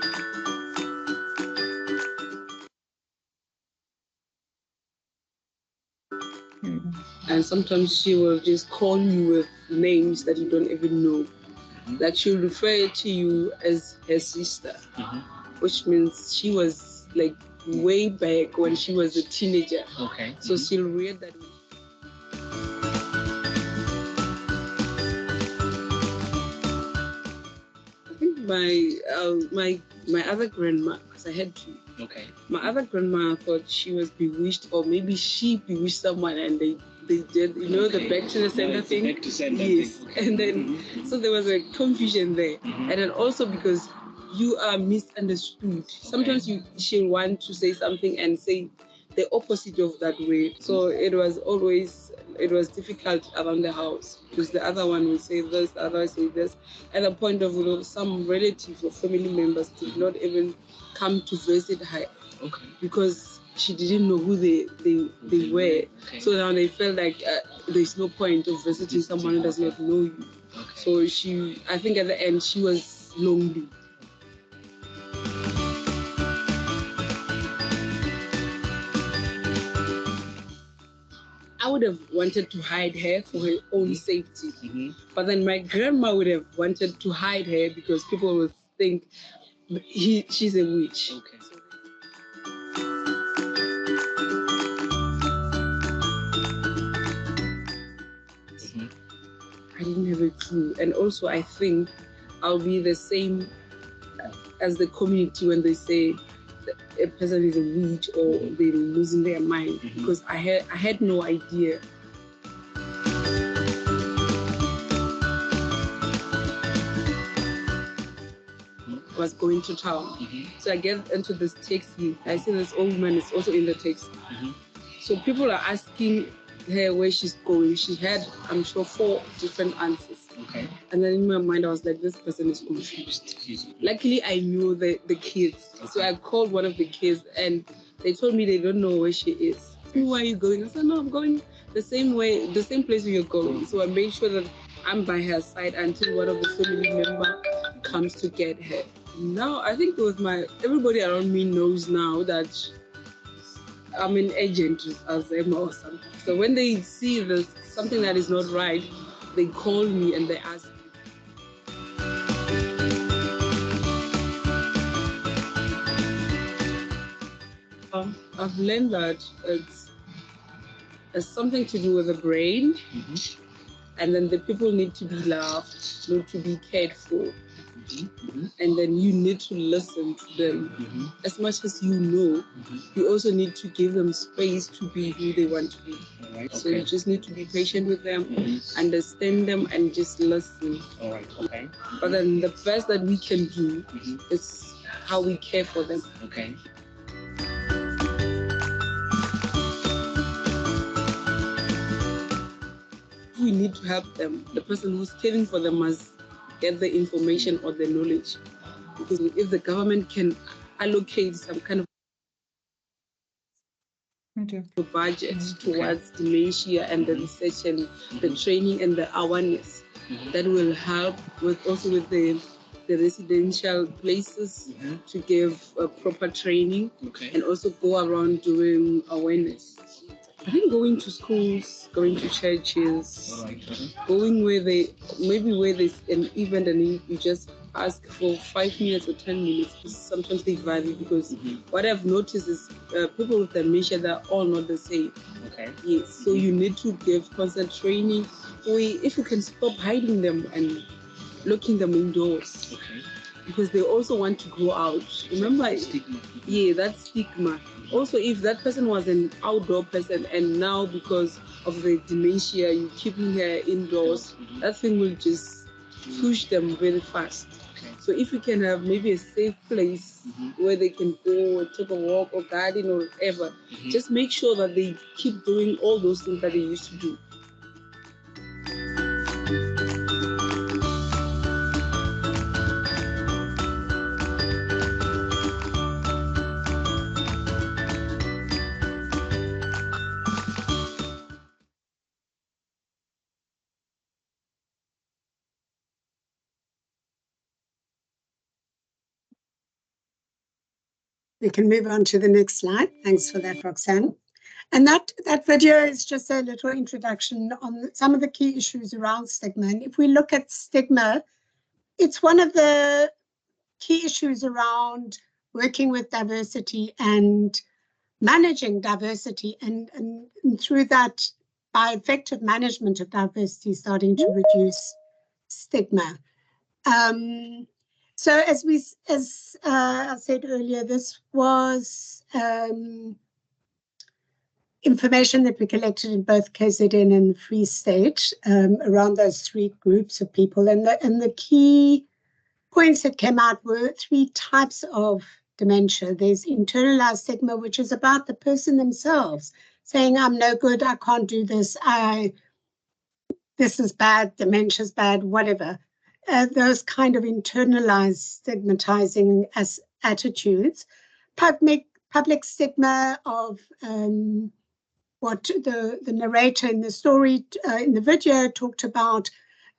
And sometimes she will just call you with names that you don't even know. Like she'll refer to you as her sister, which means she was like way back when she was a teenager. Okay. So she'll read that. I think my other grandma, because I had 2. Okay. My other grandma thought she was bewitched, or maybe she bewitched someone, and they did, you know, the back to the center thing. Back to center. Yes. Thing. Okay. And then so there was a confusion there, and then also because you are misunderstood. Sometimes she'll want to say something and say the opposite of that way. So it was difficult around the house because the other one will say this, the other will say this. At the point of, you know, some relatives or family members did not even come to visit her. Okay. Because she didn't know who they were. Okay. So now they felt like there's no point of visiting someone who does not know you. So I think at the end, she was lonely. I would have wanted to hide her for her own safety. But then my grandma would have wanted to hide her because people would think she's a witch. I didn't have a clue. And also, I think I'll be the same as the community when they say a person is a witch or they're losing their mind, because I had no idea. Was going to town. So I get into this taxi. I see this old man is also in the taxi. So people are asking her where she's going. She had, I'm sure, 4 different answers. And then in my mind, I was like, this person is confused. Luckily, I knew the kids. So I called one of the kids and they told me they don't know where she is. Where are you going? I said, no, I'm going the same way, the same place where you're going. So I made sure that I'm by her side until one of the family members comes to get her. Now, I think everybody around me knows now that I'm an agent as Emma or something. So when they see something that is not right, they call me and they ask me. I've learned that it's something to do with the brain, and then the people need to be loved, need to be cared for. And then you need to listen to them. As much as you know, you also need to give them space to be who they want to be. So you just need to be patient with them, understand them, and just listen. But then the best that we can do is how we care for them. We need to help them. The person who's caring for them must get the information or the knowledge. Because if the government can allocate some kind of budget towards dementia and the research and the training and the awareness, that will help with the residential places to give proper training and also go around doing awareness. I think going to schools, going to churches, going where there's an event and you just ask for 5 minutes or 10 minutes, because sometimes they vary. Because what I've noticed is people with dementia, they're all not the same. Yes, so you need to give constant training. If you can stop hiding them and locking them indoors. Because they also want to go out. Remember, stigma. Yeah, that stigma. Also, if that person was an outdoor person and now because of the dementia, you're keeping her indoors, that thing will just push them very fast. So if you can have maybe a safe place where they can go take a walk or garden or whatever, just make sure that they keep doing all those things that they used to do. We can move on to the next slide. Thanks for that, Roxanne. And that video is just a little introduction on some of the key issues around stigma. And if we look at stigma, it's one of the key issues around working with diversity and managing diversity, and through that, by effective management of diversity, starting to reduce stigma. So as I said earlier, this was information that we collected in both KZN and the Free State around those 3 groups of people. And the key points that came out were 3 types of dementia. There's internalized stigma, which is about the person themselves saying, I'm no good, I can't do this, this is bad, dementia's bad, whatever. Those kind of internalized stigmatizing attitudes. Public stigma of what the narrator in the story, in the video, talked about,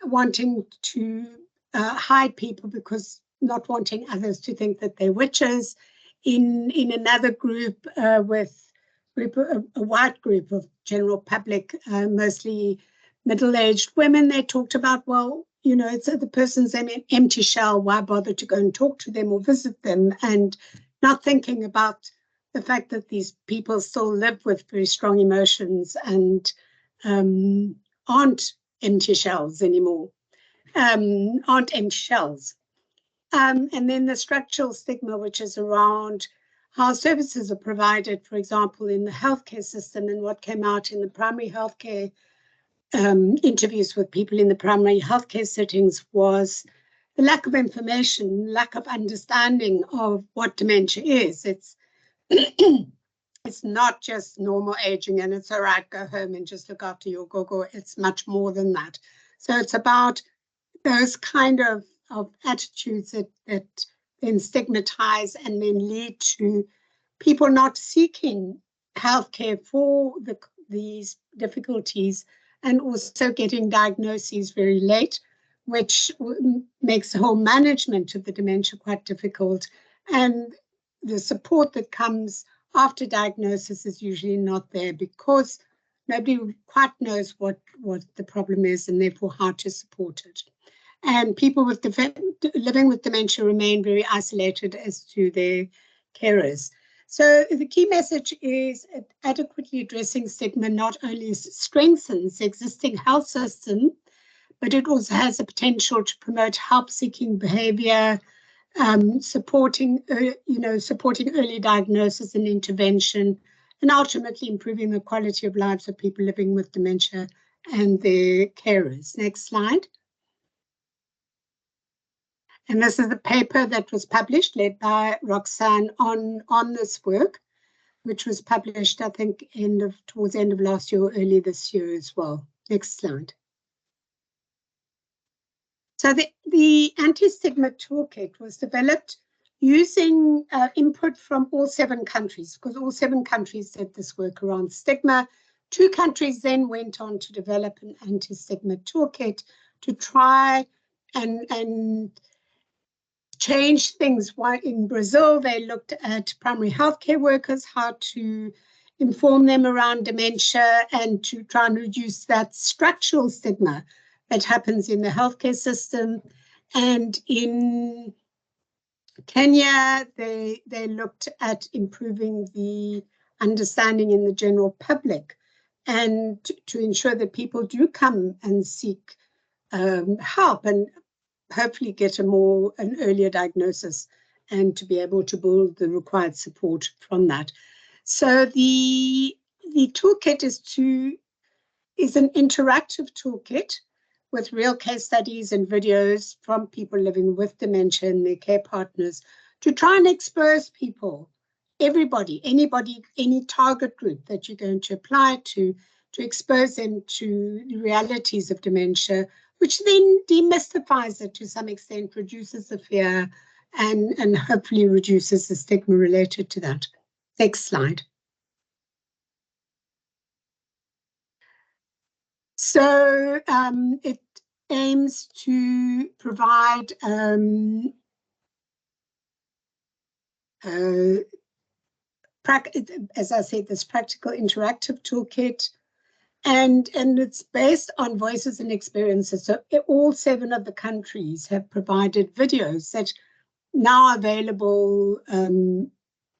wanting to hide people because not wanting others to think that they're witches. In another group a white group of general public, mostly middle-aged women, they talked about, well, you know, it's the person's an empty shell, why bother to go and talk to them or visit them, and not thinking about the fact that these people still live with very strong emotions and aren't empty shells anymore, aren't empty shells. And then the structural stigma, which is around how services are provided, for example, in the healthcare system, and what came out in the primary healthcare interviews with people in the primary healthcare settings was the lack of information, lack of understanding of what dementia is. It's it's not just normal aging and it's all right, go home and just look after your gogo. It's much more than that. So it's about those kind of attitudes that then stigmatize and then lead to people not seeking healthcare for these difficulties, and also getting diagnoses very late, which makes the whole management of the dementia quite difficult. And the support that comes after diagnosis is usually not there because nobody quite knows what the problem is and therefore how to support it. And people living with dementia remain very isolated as to their carers. So the key message is adequately addressing stigma not only strengthens the existing health system, but it also has the potential to promote help-seeking behavior, supporting early diagnosis and intervention, and ultimately improving the quality of lives of people living with dementia and their carers. Next slide. And this is the paper that was published, led by Roxanne on this work, which was published, I think, towards the end of last year or early this year as well. Next slide. So the anti-stigma toolkit was developed using input from all 7 countries, because all 7 countries did this work around stigma. 2 countries then went on to develop an anti-stigma toolkit to try and change things. Why in Brazil, they looked at primary healthcare workers, how to inform them around dementia and to try and reduce that structural stigma that happens in the healthcare system. And in Kenya, they looked at improving the understanding in the general public and to ensure that people do come and seek help and hopefully get an earlier diagnosis and to be able to build the required support from that. So the toolkit is an interactive toolkit with real case studies and videos from people living with dementia and their care partners to try and expose people, everybody, anybody, any target group that you're going to apply to expose them to the realities of dementia, which then demystifies it to some extent, reduces the fear, and hopefully reduces the stigma related to that. Next slide. So it aims to provide as I said, this practical interactive toolkit. And it's based on voices and experiences. So all 7 of the countries have provided videos that now are available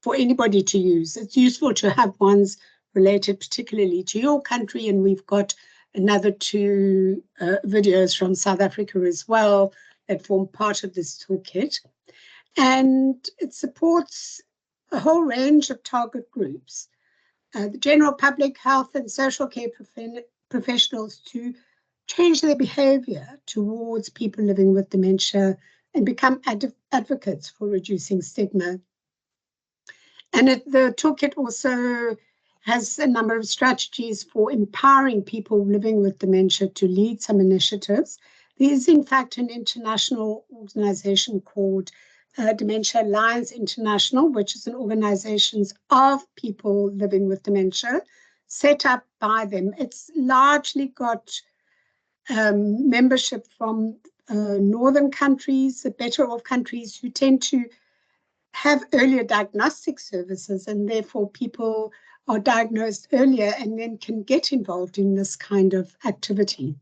for anybody to use. It's useful to have ones related particularly to your country, and we've got another 2 videos from South Africa as well that form part of this toolkit. And it supports a whole range of target groups. The general public, health and social care professionals to change their behavior towards people living with dementia and become advocates for reducing stigma. And the toolkit also has a number of strategies for empowering people living with dementia to lead some initiatives. There is, in fact, an international organization called Dementia Alliance International, which is an organization of people living with dementia set up by them. It's largely got membership from northern countries, the better off countries, who tend to have earlier diagnostic services, and therefore people are diagnosed earlier and then can get involved in this kind of activity.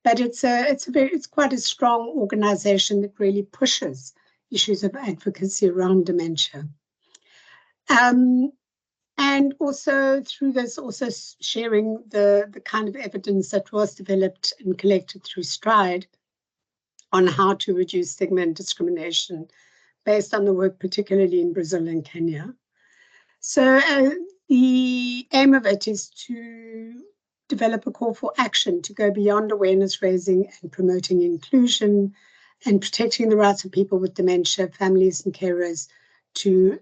But it's quite a strong organization that really pushes issues of advocacy around dementia. And also through this, also sharing the kind of evidence that was developed and collected through STRIDE on how to reduce stigma and discrimination based on the work, particularly in Brazil and Kenya. So the aim of it is to develop a call for action to go beyond awareness raising and promoting inclusion and protecting the rights of people with dementia, families and carers, to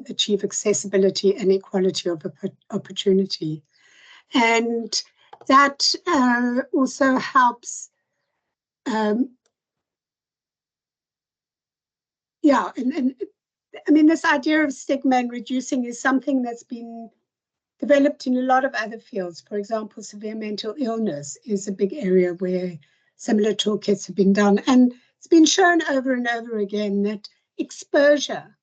achieve accessibility and equality of opportunity. And that also helps, and I mean, this idea of stigma and reducing is something that's been developed in a lot of other fields. For example, severe mental illness is a big area where similar toolkits have been done. And it's been shown over and over again that exposure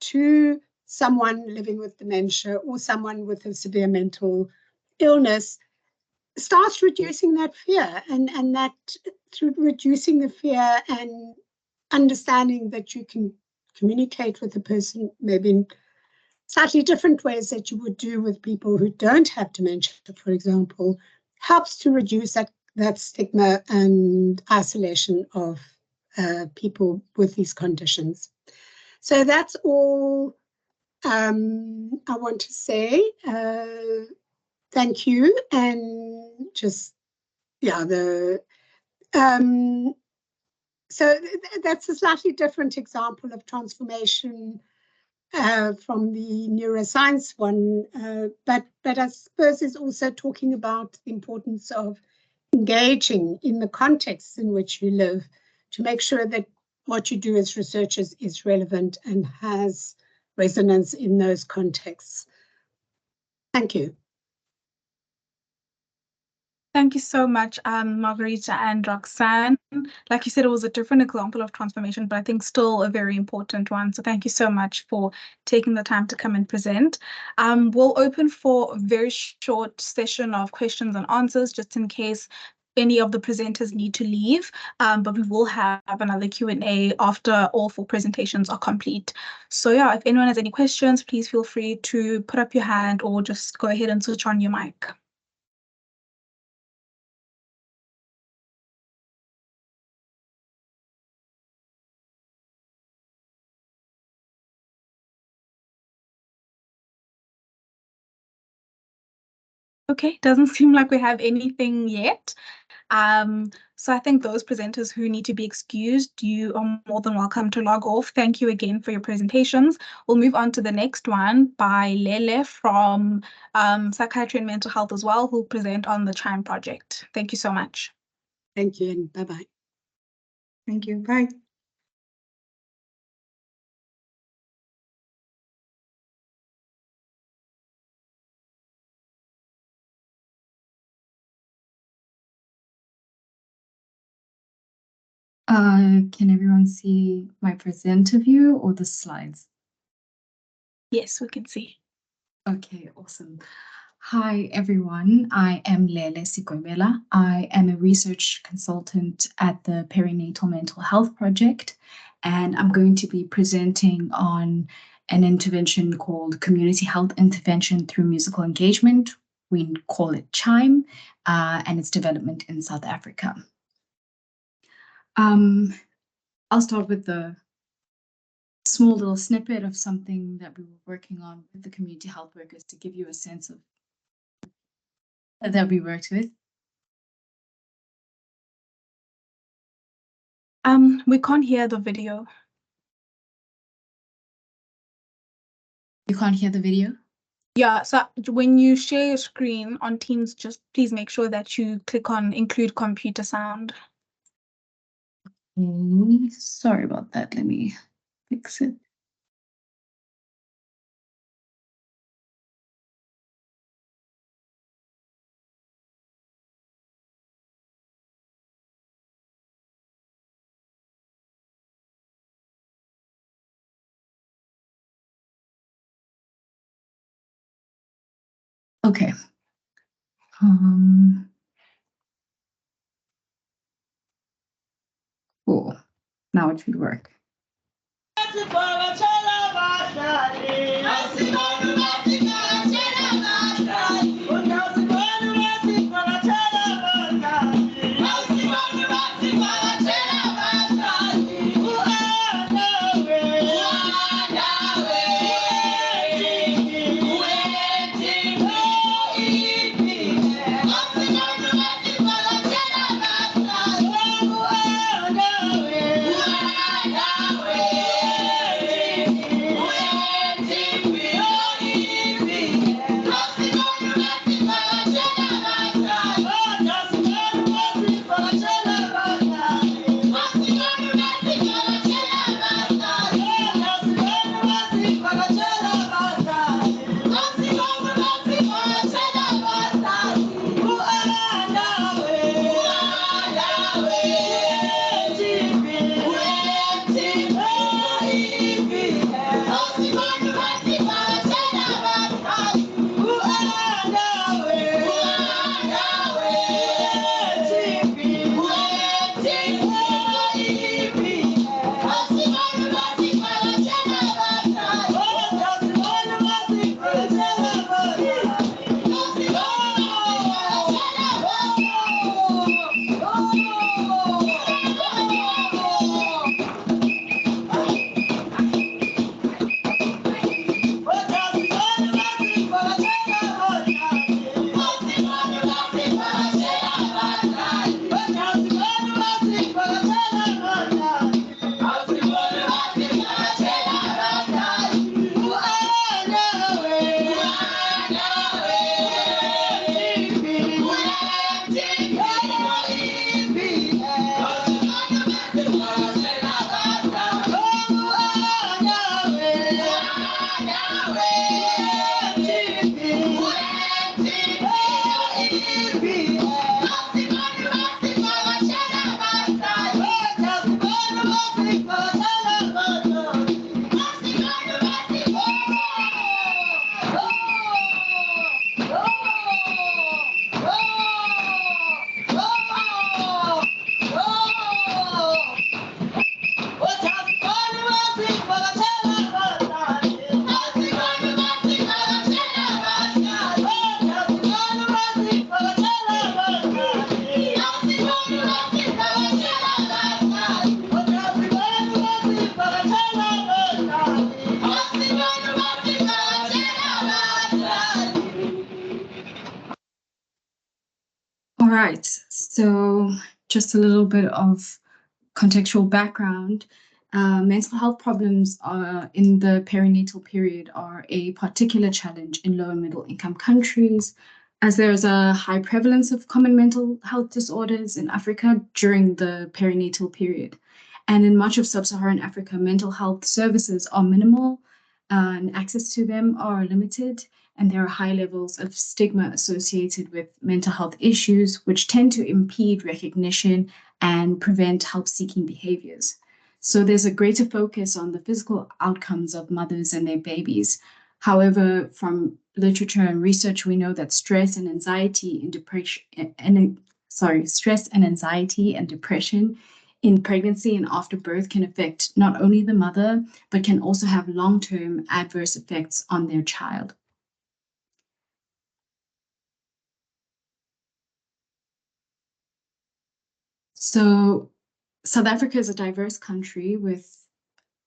to someone living with dementia or someone with a severe mental illness starts reducing that fear, and that through reducing the fear and understanding that you can communicate with the person maybe in slightly different ways that you would do with people who don't have dementia, for example, helps to reduce that stigma and isolation of people with these conditions. So that's all I want to say. Thank you. And just, so that's a slightly different example of transformation from the neuroscience one, but I suppose is also talking about the importance of engaging in the contexts in which you live to make sure that what you do as researchers is relevant and has resonance in those contexts. Thank you. Thank you so much, Margarita and Roxanne. Like you said, it was a different example of transformation, but I think still a very important one. So thank you so much for taking the time to come and present. We'll open for a very short session of questions and answers, just in case any of the presenters need to leave, but we will have another Q&A after all 4 presentations are complete. So yeah, if anyone has any questions, please feel free to put up your hand or just go ahead and switch on your mic. Okay, doesn't seem like we have anything yet. So I think those presenters who need to be excused, you are more than welcome to log off. Thank you again for your presentations. We'll move on to the next one by Lele from Psychiatry and Mental Health as well, who'll present on the CHIME project. Thank you so much. Thank you, and bye-bye. Thank you. Bye. Can everyone see my presenter view or the slides? Yes, we can see. Okay, awesome. Hi, everyone. I am Lele Sikomela. I am a research consultant at the Perinatal Mental Health Project, and I'm going to be presenting on an intervention called Community Health Intervention through Musical Engagement. We call it CHIME, and its development in South Africa. I'll start with the small little snippet of something that we were working on with the community health workers to give you a sense of that we worked with. We can't hear the video. You can't hear the video? Yeah, so when you share your screen on Teams, just please make sure that you click on include computer sound. Sorry about that. Let me fix it. Okay. Cool. Now it should work. All right, so just a little bit of contextual background. Mental health problems in the perinatal period are a particular challenge in low and middle income countries, as there's a high prevalence of common mental health disorders in Africa during the perinatal period. And in much of sub-Saharan Africa, mental health services are minimal and access to them are limited. And there are high levels of stigma associated with mental health issues, which tend to impede recognition and prevent help-seeking behaviors. So there's a greater focus on the physical outcomes of mothers and their babies. However, from literature and research, we know that stress and anxiety and depression in pregnancy and after birth can affect not only the mother, but can also have long-term adverse effects on their child. So South Africa is a diverse country with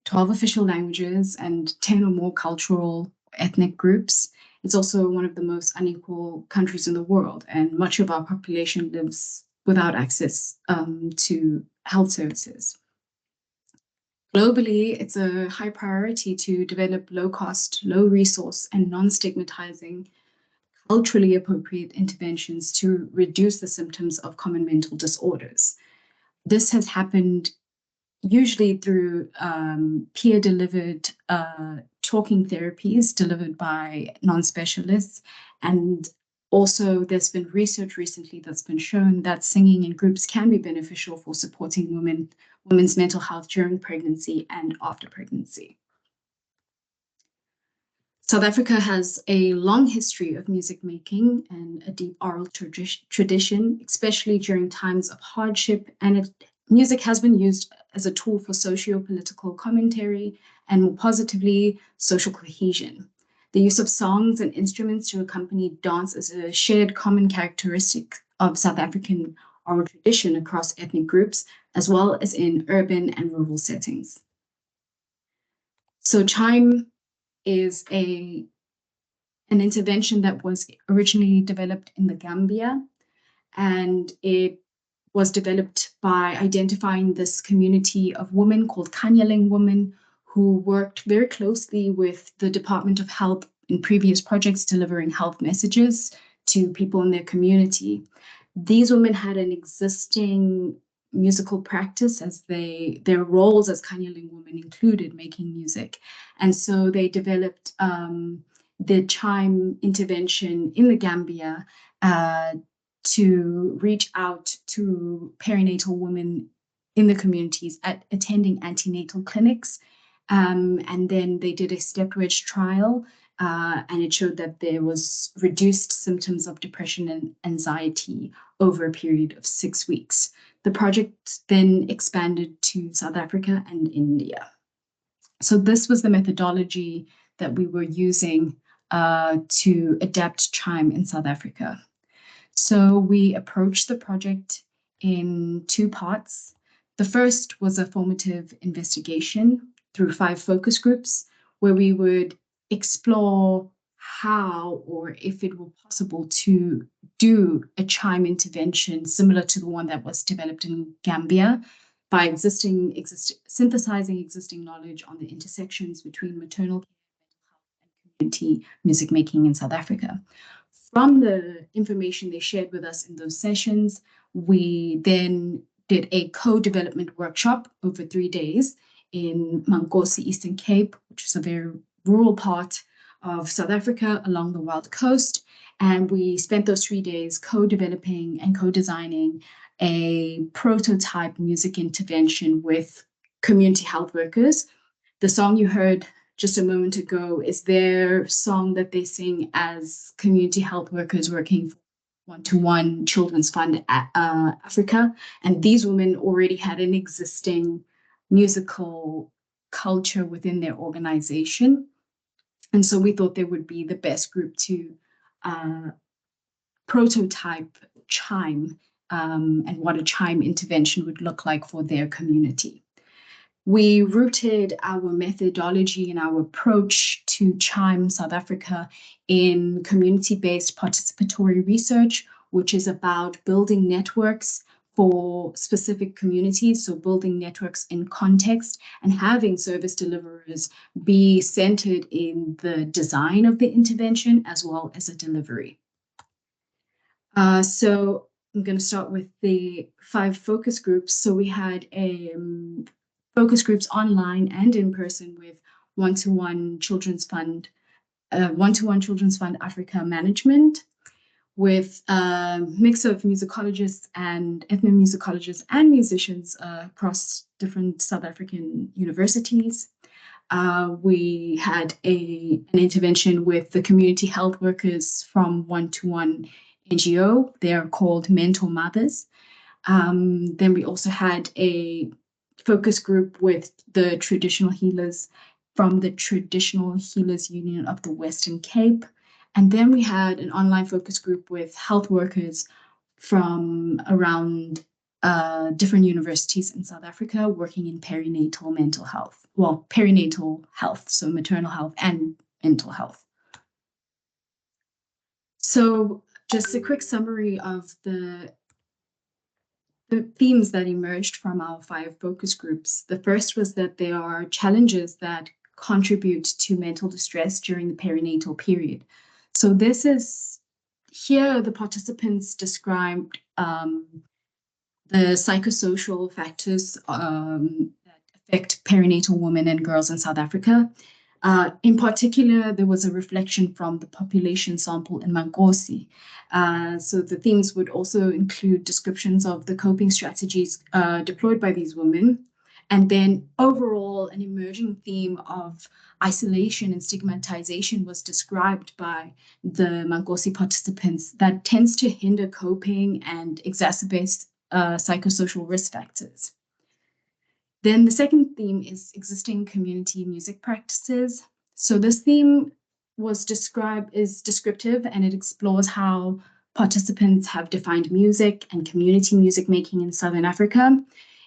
12 official languages and 10 or more cultural ethnic groups. It's also one of the most unequal countries in the world, and much of our population lives without access to health services. Globally, it's a high priority to develop low-cost, low-resource, and non-stigmatizing, culturally appropriate interventions to reduce the symptoms of common mental disorders. This has happened usually through peer-delivered talking therapies delivered by non-specialists. And also there's been research recently that's been shown that singing in groups can be beneficial for supporting women's mental health during pregnancy and after pregnancy. South Africa has a long history of music making and a deep oral tradition, especially during times of hardship, and music has been used as a tool for socio-political commentary and, more positively, social cohesion. The use of songs and instruments to accompany dance is a shared common characteristic of South African oral tradition across ethnic groups, as well as in urban and rural settings. So chime is an intervention that was originally developed in the Gambia, and it was developed by identifying this community of women called Kanyaling women who worked very closely with the Department of Health in previous projects, delivering health messages to people in their community. These women had an existing musical practice, as their roles as Kanyaling women included making music. And so they developed the chime intervention in the Gambia to reach out to perinatal women in the communities at attending antenatal clinics. And then they did a step-wedge trial, and it showed that there was reduced symptoms of depression and anxiety over a period of 6 weeks. The project then expanded to South Africa and India. So this was the methodology that we were using to adapt chime in South Africa. So we approached the project in 2 parts. The first was a formative investigation through 5 focus groups, where we would explore how, or if it were possible, to do a chime intervention similar to the one that was developed in Gambia by synthesizing existing knowledge on the intersections between maternal care, mental health, and community music making in South Africa. From the information they shared with us in those sessions, we then did a co-development workshop over 3 days in Mankosi, Eastern Cape, which is a very rural part of South Africa along the Wild Coast. And we spent those 3 days co-developing and co-designing a prototype music intervention with community health workers. The song you heard just a moment ago is their song that they sing as community health workers working for One-to-One Children's Fund Africa. And these women already had an existing musical culture within their organization. And so we thought they would be the best group to prototype chime and what a chime intervention would look like for their community. We rooted our methodology and our approach to Chime South Africa in community-based participatory research, which is about building networks for specific communities, so building networks in context and having service deliverers be centered in the design of the intervention as well as a delivery. So I'm going to start with the 5 focus groups. So we had focus groups online and in person with One-to-One Children's Fund, One-to-One Children's Fund Africa management, with a mix of musicologists and ethnomusicologists and musicians across different South African universities. We had an intervention with the community health workers from One-to-One NGO. They are called Mental Mothers. Then we also had a focus group with the traditional healers from the Traditional Healers Union of the Western Cape. And then we had an online focus group with health workers from around different universities in South Africa working in perinatal mental health. Well, perinatal health, so maternal health and mental health. So just a quick summary of the themes that emerged from our 5 focus groups. The first was that there are challenges that contribute to mental distress during the perinatal period. So this is, here the participants described the psychosocial factors that affect perinatal women and girls in South Africa. In particular, there was a reflection from the population sample in Mankosi. So the themes would also include descriptions of the coping strategies deployed by these women And then overall, an emerging theme of isolation and stigmatization was described by the Mankosi participants that tends to hinder coping and exacerbates psychosocial risk factors. Then the second theme is existing community music practices. So this theme is descriptive, and it explores how participants have defined music and community music making in Southern Africa.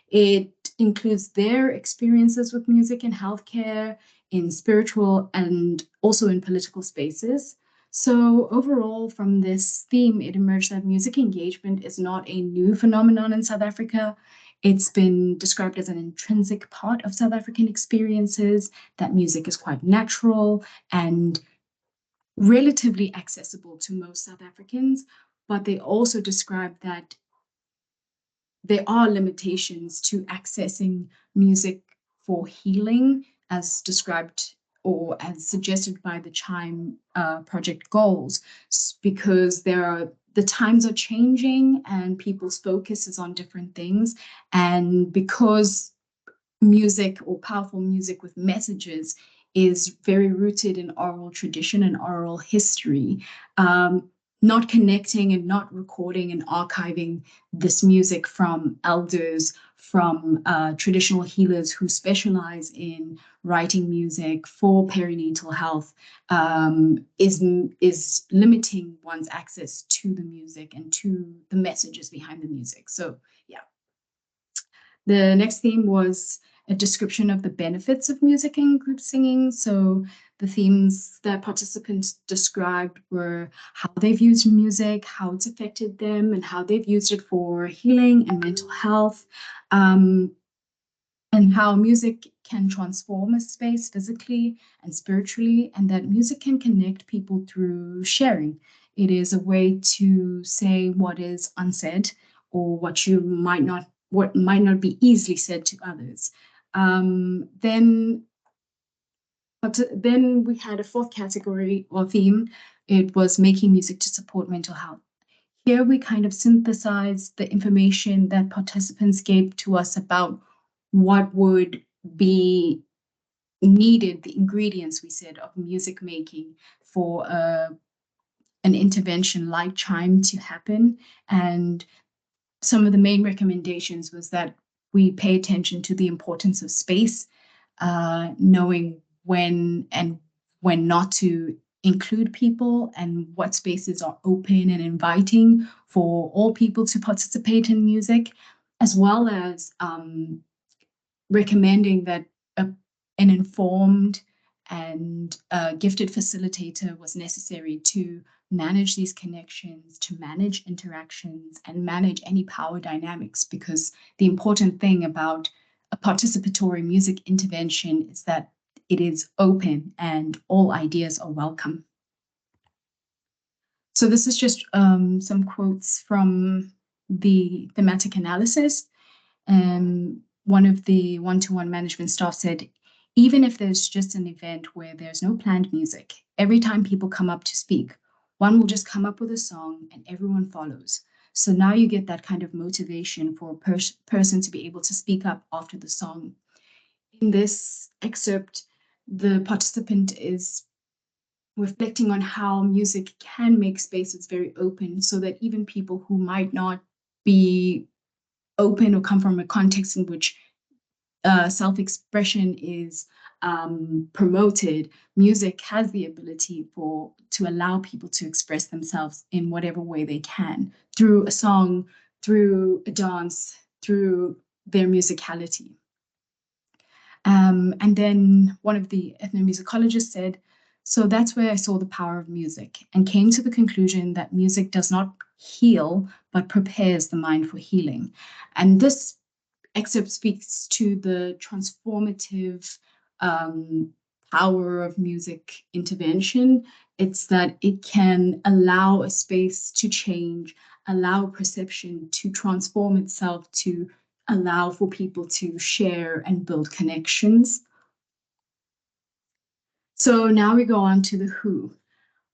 It includes their experiences with music in healthcare, in spiritual, and also in political spaces. So overall, from this theme, it emerged that music engagement is not a new phenomenon in South Africa. It's been described as an intrinsic part of South African experiences, that music is quite natural and relatively accessible to most South Africans, but they also describe that there are limitations to accessing music for healing, as described or as suggested by the Chime project goals, because the times are changing and people's focus is on different things. And because music or powerful music with messages is very rooted in oral tradition and oral history, not connecting and not recording and archiving this music from elders, from traditional healers who specialize in writing music for perinatal health, is limiting one's access to the music and to the messages behind the music. So yeah. The next theme was a description of the benefits of music and group singing. So the themes that participants described were how they've used music, how it's affected them, and how they've used it for healing and mental health, and how music can transform a space physically and spiritually, and that music can connect people through sharing. It is a way to say what is unsaid or what might not be easily said to others. Then we had a fourth category or theme. It was making music to support mental health. Here we kind of synthesized the information that participants gave to us about what would be needed, the ingredients, we said, of music making for an intervention like Chime to happen. And some of the main recommendations was that we pay attention to the importance of space, knowing when not to include people and what spaces are open and inviting for all people to participate in music, as well as recommending that an informed and gifted facilitator was necessary to manage these connections, to manage interactions, and manage any power dynamics, because the important thing about a participatory music intervention is that it is open and all ideas are welcome. So this is just some quotes from the thematic analysis. One of the one-to-one management staff said, even if there's just an event where there's no planned music, every time people come up to speak, one will just come up with a song and everyone follows. So now you get that kind of motivation for a person to be able to speak up after the song. In this excerpt, the participant is reflecting on how music can make spaces very open so that even people who might not be open or come from a context in which self-expression is promoted, music has the ability to allow people to express themselves in whatever way they can, through a song, through a dance, through their musicality. And then one of the ethnomusicologists said, so that's where I saw the power of music and came to the conclusion that music does not heal, but prepares the mind for healing. And this excerpt speaks to the transformative power of music intervention. It's that it can allow a space to change, allow perception to transform itself, to allow for people to share and build connections. So now we go on to the who.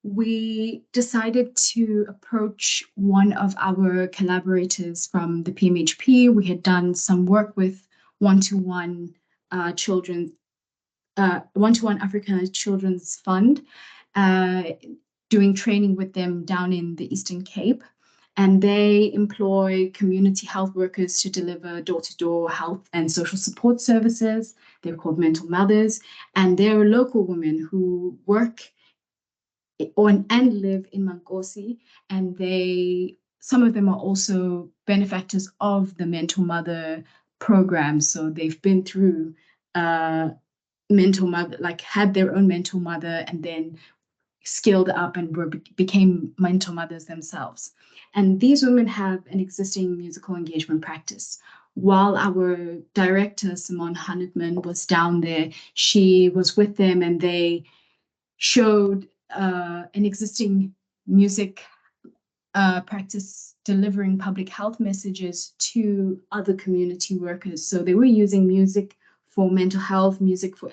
We decided to approach one of our collaborators from the PMHP. We had done some work with one-to-one children, one-to-one African Children's Fund, doing training with them down in the Eastern Cape. And they employ community health workers to deliver door-to-door health and social support services. They're called Mental Mothers, and they're local women who work and live in Mankosi, and some of them are also benefactors of the Mental Mother program. So they've been through mental mother, like had their own mental mother, and then skilled up and became mental mothers themselves. And these women have an existing musical engagement practice. While our director, Simone Hannetman, was down there, she was with them, and they showed an existing music practice delivering public health messages to other community workers. So they were using music for mental health, music for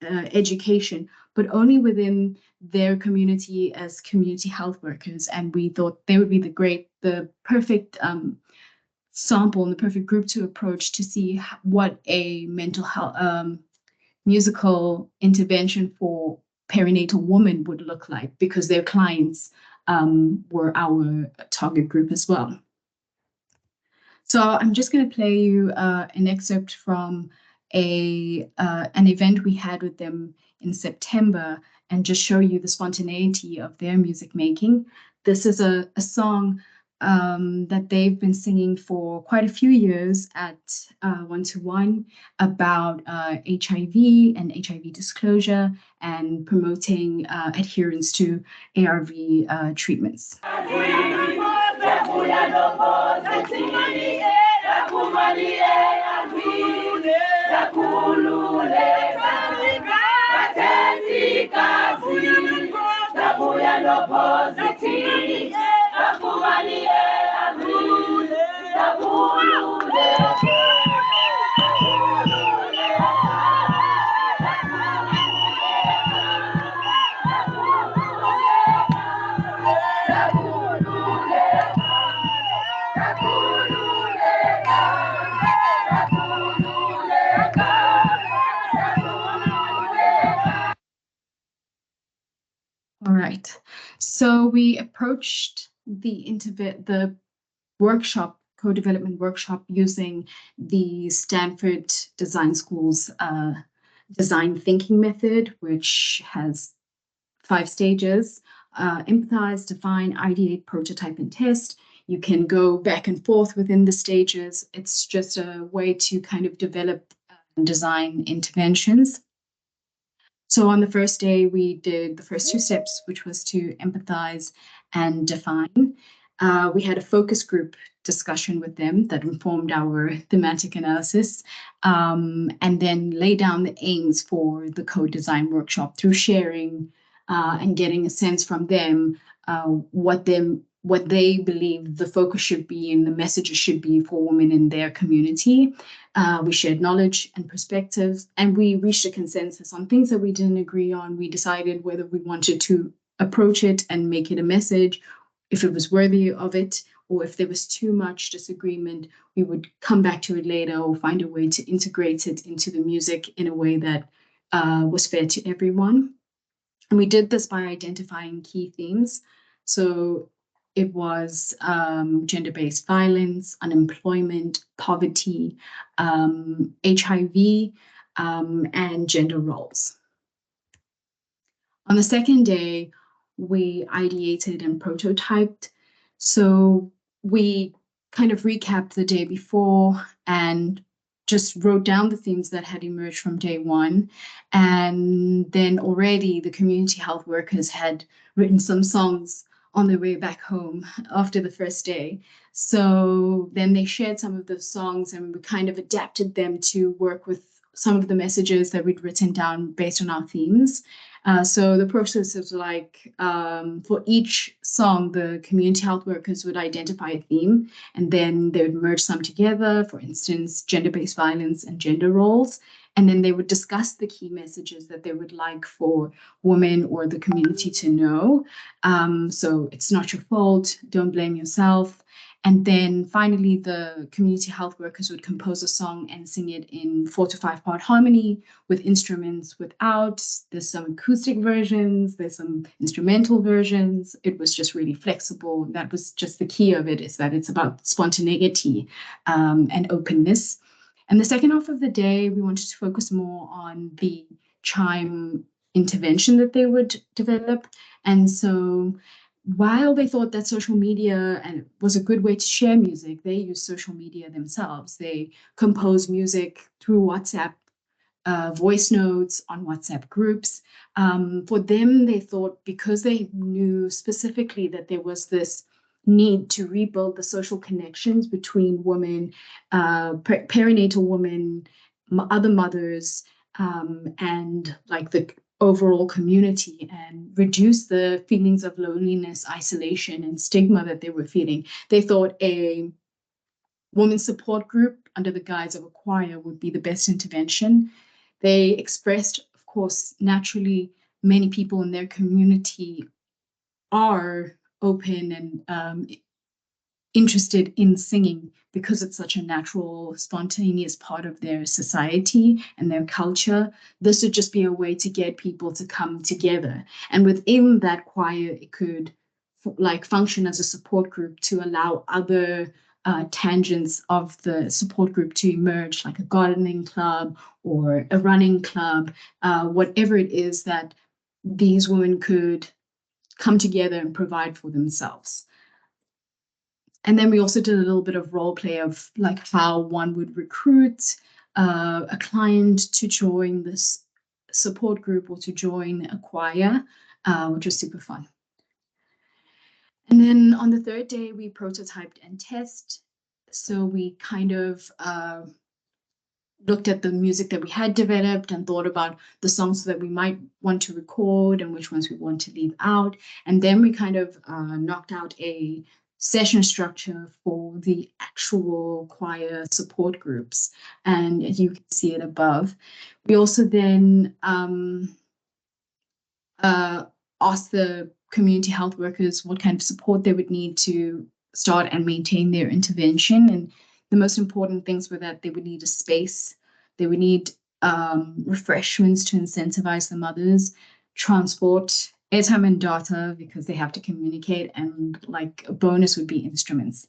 education, but only within their community as community health workers. And we thought they would be the perfect sample and the perfect group to approach to see what a mental health musical intervention for perinatal women would look like, because their clients were our target group as well. So I'm just going to play you an excerpt from an event we had with them in September, and just show you the spontaneity of their music making. This is a song that they've been singing for quite a few years at One-to-One about HIV and HIV disclosure, and promoting adherence to ARV treatments. All right, so we approached the workshop, co-development workshop, using the Stanford Design School's design thinking method, which has 5 stages: empathize, define, ideate, prototype, and test. You can go back and forth within the stages. It's just a way to kind of develop design interventions. So on the first day, we did the first 2 steps, which was to empathize and define. We had a focus group discussion with them that informed our thematic analysis, and then lay down the aims for the co-design workshop through sharing and getting a sense from them what they believe the focus should be and the messages should be for women in their community. We shared knowledge and perspectives, and we reached a consensus on things that we didn't agree on. We decided whether we wanted to approach it and make it a message, if it was worthy of it, or if there was too much disagreement, we would come back to it later or find a way to integrate it into the music in a way that was fair to everyone. And we did this by identifying key themes. So it was gender-based violence, unemployment, poverty, HIV, and gender roles. On the second day, we ideated and prototyped. So we kind of recapped the day before and just wrote down the themes that had emerged from day one. And then already the community health workers had written some songs on their way back home after the first day. So then they shared some of those songs, and we kind of adapted them to work with some of the messages that we'd written down based on our themes. So the process is like, for each song, the community health workers would identify a theme, and then they would merge some together, for instance, gender-based violence and gender roles. And then they would discuss the key messages that they would like for women or the community to know. So it's not your fault, don't blame yourself. And then finally, the community health workers would compose a song and sing it in 4 to 5 part harmony with instruments without. There's some acoustic versions, there's some instrumental versions. It was just really flexible. That was just the key of it, is that it's about spontaneity and openness. And the second half of the day, we wanted to focus more on the chime intervention that they would develop. And so while they thought that social media was a good way to share music, they used social media themselves. They composed music through WhatsApp, voice notes on WhatsApp groups. For them, they thought, because they knew specifically that there was this need to rebuild the social connections between women, perinatal women, other mothers, and like the overall community, and reduce the feelings of loneliness, isolation, and stigma that they were feeling. They thought a women's support group under the guise of a choir would be the best intervention. They expressed, of course, naturally, many people in their community are open and interested in singing because it's such a natural, spontaneous part of their society and their culture. This would just be a way to get people to come together. And within that choir, it could function as a support group to allow other tangents of the support group to emerge, like a gardening club or a running club, whatever it is that these women could come together and provide for themselves. And then we also did a little bit of role play of like how one would recruit a client to join this support group or to join a choir, which was super fun. And then on the third day, we prototyped and test. So we kind of looked at the music that we had developed and thought about the songs that we might want to record and which ones we want to leave out. And then we kind of knocked out a session structure for the actual choir support groups. And you can see it above. We also then asked the community health workers what kind of support they would need to start and maintain their intervention. And the most important things were that they would need a space, they would need refreshments to incentivize the mothers, transport, airtime and data because they have to communicate, and like a bonus would be instruments.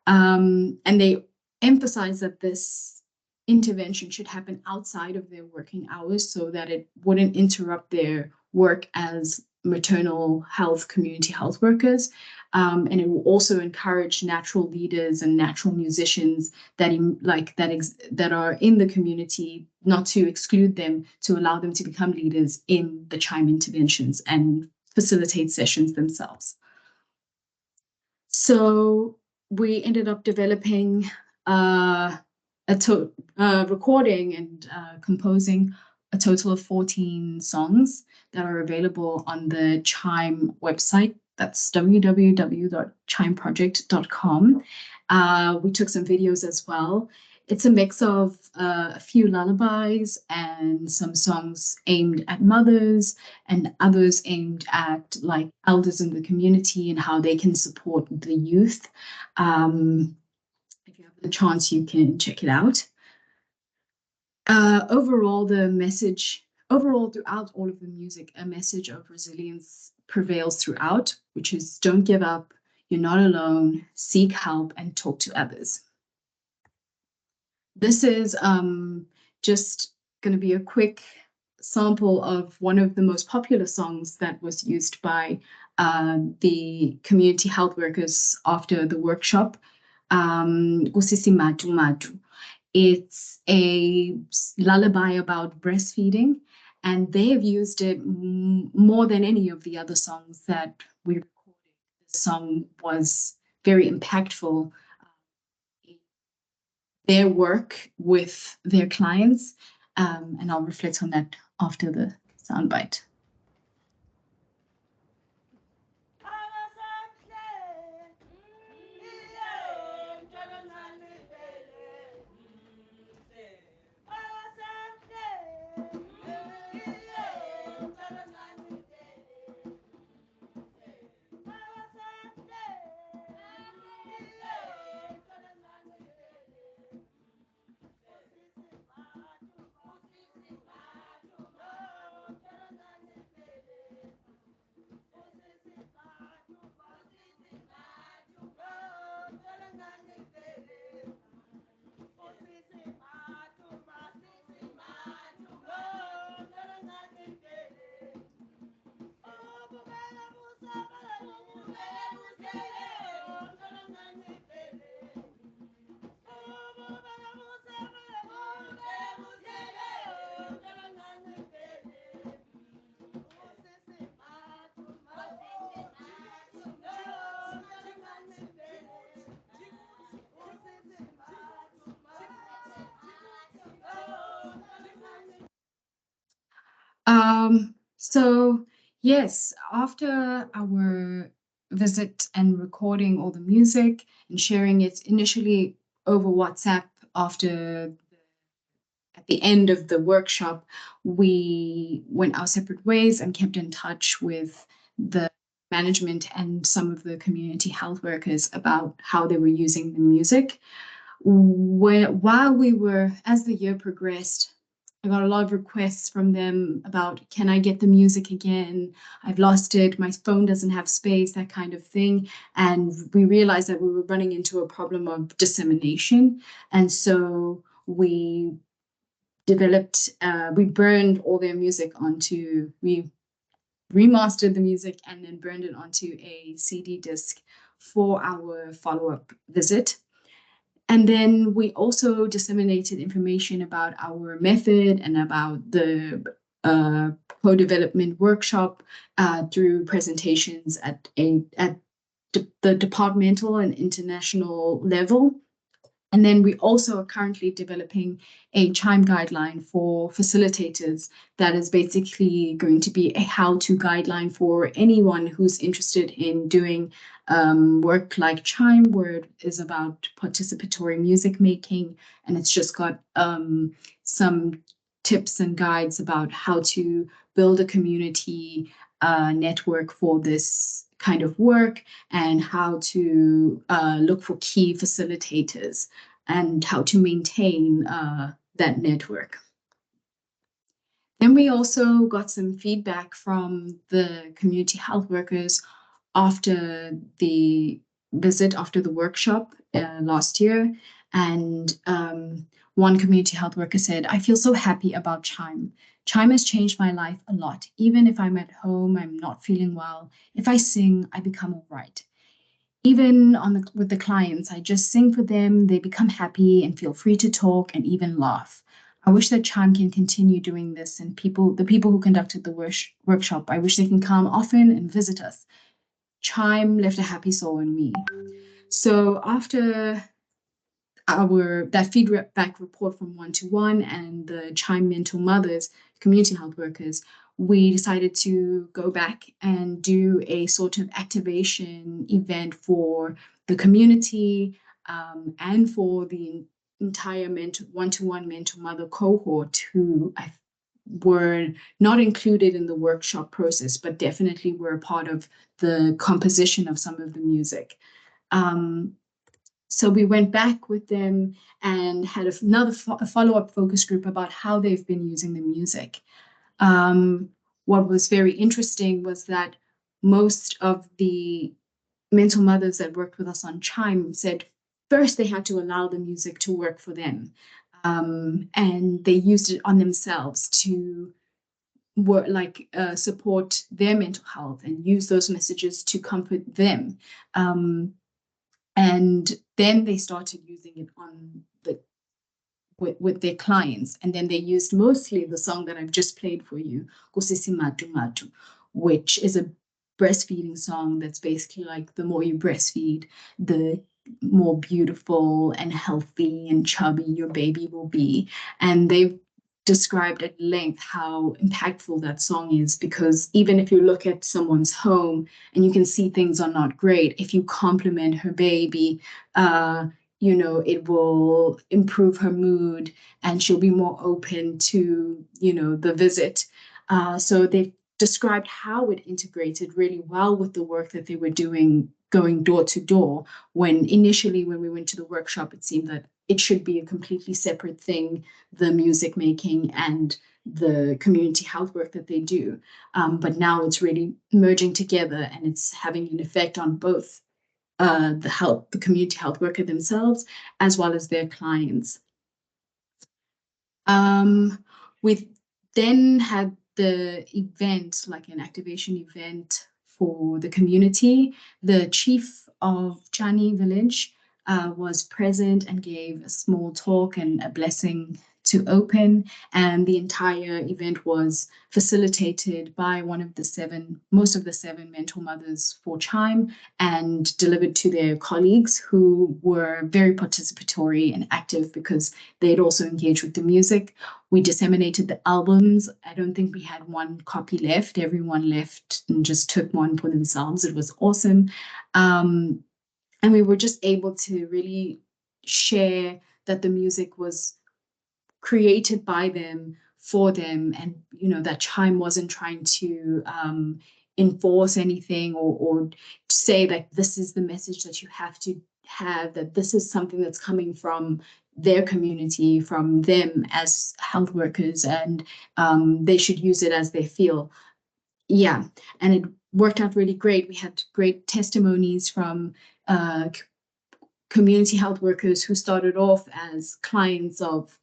And they emphasize that this intervention should happen outside of their working hours so that it wouldn't interrupt their work as maternal health, community health workers. And it will also encourage natural leaders and natural musicians that are in the community, not to exclude them, to allow them to become leaders in the chime interventions and facilitate sessions themselves. So we ended up developing recording and composing a total of 14 songs that are available on the Chime website. That's www.chimeproject.com. We took some videos as well. It's a mix of a few lullabies and some songs aimed at mothers and others aimed at like elders in the community and how they can support the youth. If you have the chance, you can check it out. Overall, throughout all of the music, a message of resilience prevails throughout, which is don't give up, you're not alone, seek help, and talk to others. This is just going to be a quick sample of one of the most popular songs that was used by the community health workers after the workshop, Kusisi Matu Matu. It's a lullaby about breastfeeding, and they have used it more than any of the other songs that we recorded. The song was very impactful in their work with their clients, and I'll reflect on that after the soundbite. So yes, after our visit and recording all the music and sharing it initially over WhatsApp, after at the end of the workshop, we went our separate ways and kept in touch with the management and some of the community health workers about how they were using the music. While we were, as the year progressed, I got a lot of requests from them about, can I get the music again? I've lost it. My phone doesn't have space, that kind of thing. And we realized that we were running into a problem of dissemination. And so we developed, we burned all their music onto, we remastered the music and then burned it onto a CD disc for our follow-up visit. And then we also disseminated information about our method and about the co-development workshop through presentations at the departmental and international level. And then we also are currently developing a CHIME guideline for facilitators that is basically going to be a how-to guideline for anyone who's interested in doing work like CHIME, where it is about participatory music making. And it's just got some tips and guides about how to build a community network for this kind of work, and how to look for key facilitators and how to maintain that network. Then we also got some feedback from the community health workers after the visit, after the workshop last year. And one community health worker said, I feel so happy about CHIME. CHIME has changed my life a lot. Even if I'm at home, I'm not feeling well. If I sing, I become all right. Even with the clients, I just sing for them. They become happy and feel free to talk and even laugh. I wish that CHIME can continue doing this, and the people who conducted the workshop, I wish they can come often and visit us. CHIME left a happy soul in me. So after that feedback report from One-to-One and the CHIME Mental Mothers, community health workers, we decided to go back and do a sort of activation event for the community and for the entire One-to-One mental mother cohort who were not included in the workshop process, but definitely were a part of the composition of some of the music. So we went back with them and had another follow-up focus group about how they've been using the music. What was very interesting was that most of the mental mothers that worked with us on CHIME said first they had to allow the music to work for them. And they used it on themselves to support their mental health and use those messages to comfort them. And then they started using it on with their clients. And then they used mostly the song that I've just played for you, Kusisi Matu Matu, which is a breastfeeding song that's basically like the more you breastfeed, the more beautiful and healthy and chubby your baby will be. And they've described at length how impactful that song is, because even if you look at someone's home and you can see things are not great, if you compliment her baby, it will improve her mood and she'll be more open to, the visit. So they've described how it integrated really well with the work that they were doing, going door to door, when initially when we went to the workshop, it seemed that it should be a completely separate thing, the music making and the community health work that they do. But now it's really merging together and it's having an effect on both the community health worker themselves, as well as their clients. We then had the event, like an activation event for the community. The chief of Chani village was present and gave a small talk and a blessing to open, and the entire event was facilitated by most of the 7 mentor mothers for Chime, and delivered to their colleagues, who were very participatory and active because they'd also engaged with the music. We disseminated the albums. I don't think we had one copy left. Everyone left and just took one for themselves. It was awesome. And we were just able to really share that the music was created by them, for them, and that Chime wasn't trying to enforce anything or say like this is the message that you have to have, that this is something that's coming from their community, from them as health workers, and they should use it as they feel. Yeah, and it worked out really great. We had great testimonies from community health workers who started off as clients of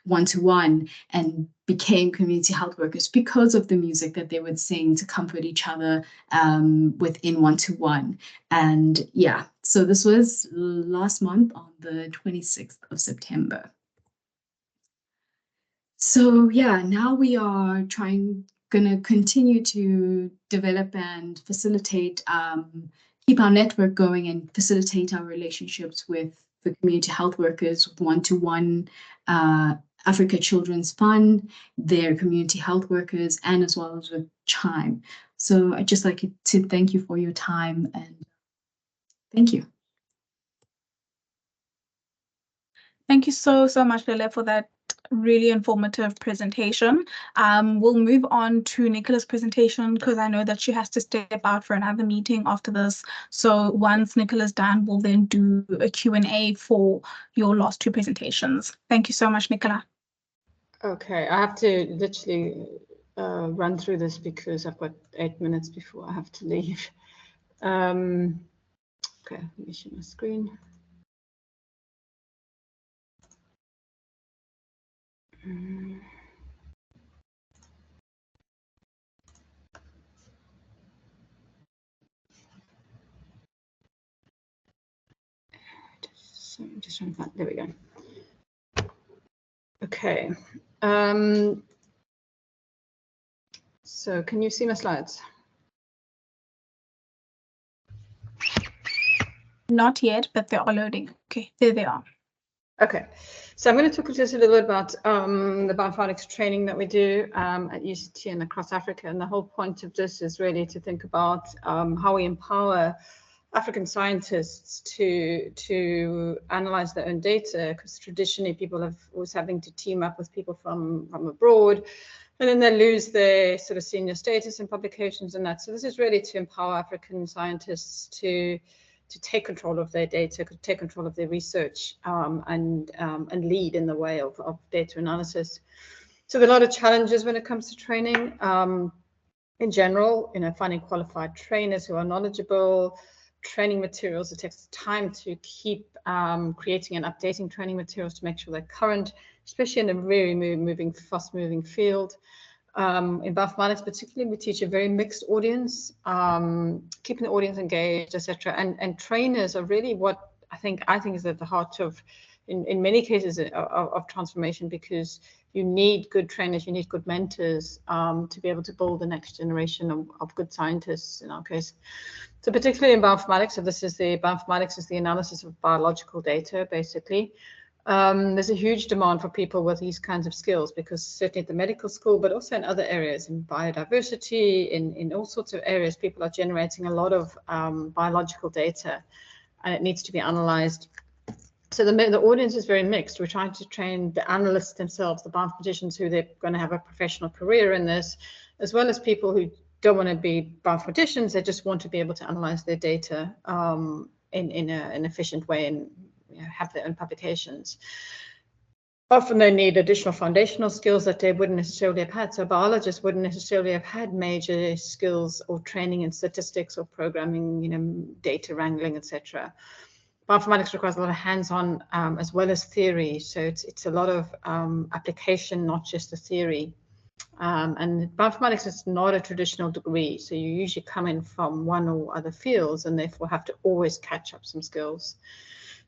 one-to-one and became community health workers because of the music that they would sing to comfort each other within one-to-one. And yeah, so this was last month on the 26th of September. So yeah, now we are gonna continue to develop and facilitate, keep our network going and facilitate our relationships with the community health workers, one-to-one Africa Children's Fund, their community health workers, and as well as with Chime. So I'd just like to thank you for your time, and thank you. Thank you so much, Lele, for that really informative presentation. We'll move on to Nicola's presentation because I know that she has to step out for another meeting after this. So once Nicola's done, we'll then do a Q&A for your last 2 presentations. Thank you so much, Nicola. Okay, I have to literally run through this because I've got 8 minutes before I have to leave. Okay, let me share my screen. So I'm just trying to find, there we go. Okay. So can you see my slides? Not yet, but they are loading. Okay, there they are. Okay, so I'm going to talk just a little bit about the bioinformatics training that we do at UCT and across Africa. And the whole point of this is really to think about how we empower African scientists to analyze their own data, because traditionally people have always having to team up with people from abroad, and then they lose their sort of senior status in publications and that. So this is really to empower African scientists to take control of their data, take control of their research, and lead in the way of data analysis. So there are a lot of challenges when it comes to training. In general, finding qualified trainers who are knowledgeable, training materials. It takes time to keep creating and updating training materials to make sure they're current, especially in a very fast-moving field. In bioinformatics particularly, we teach a very mixed audience, keeping the audience engaged, etc. And trainers are really what I think is at the heart of, in many cases, of transformation, because you need good trainers, you need good mentors to be able to build the next generation of good scientists, in our case. So particularly in bioinformatics, so bioinformatics is the analysis of biological data, basically. There's a huge demand for people with these kinds of skills, because certainly at the medical school, but also in other areas, in biodiversity, in all sorts of areas, people are generating a lot of biological data, and it needs to be analyzed. So the audience is very mixed. We're trying to train the analysts themselves, the bioinformaticians, who they're going to have a professional career in this, as well as people who don't want to be bioinformaticians. They just want to be able to analyze their data in an efficient way and have their own publications. Often they need additional foundational skills that they wouldn't necessarily have had. So biologists wouldn't necessarily have had major skills or training in statistics or programming, data wrangling, etc. Bioinformatics requires a lot of hands-on as well as theory. So it's a lot of application, not just the theory. And bioinformatics is not a traditional degree. So you usually come in from one or other fields and therefore have to always catch up some skills.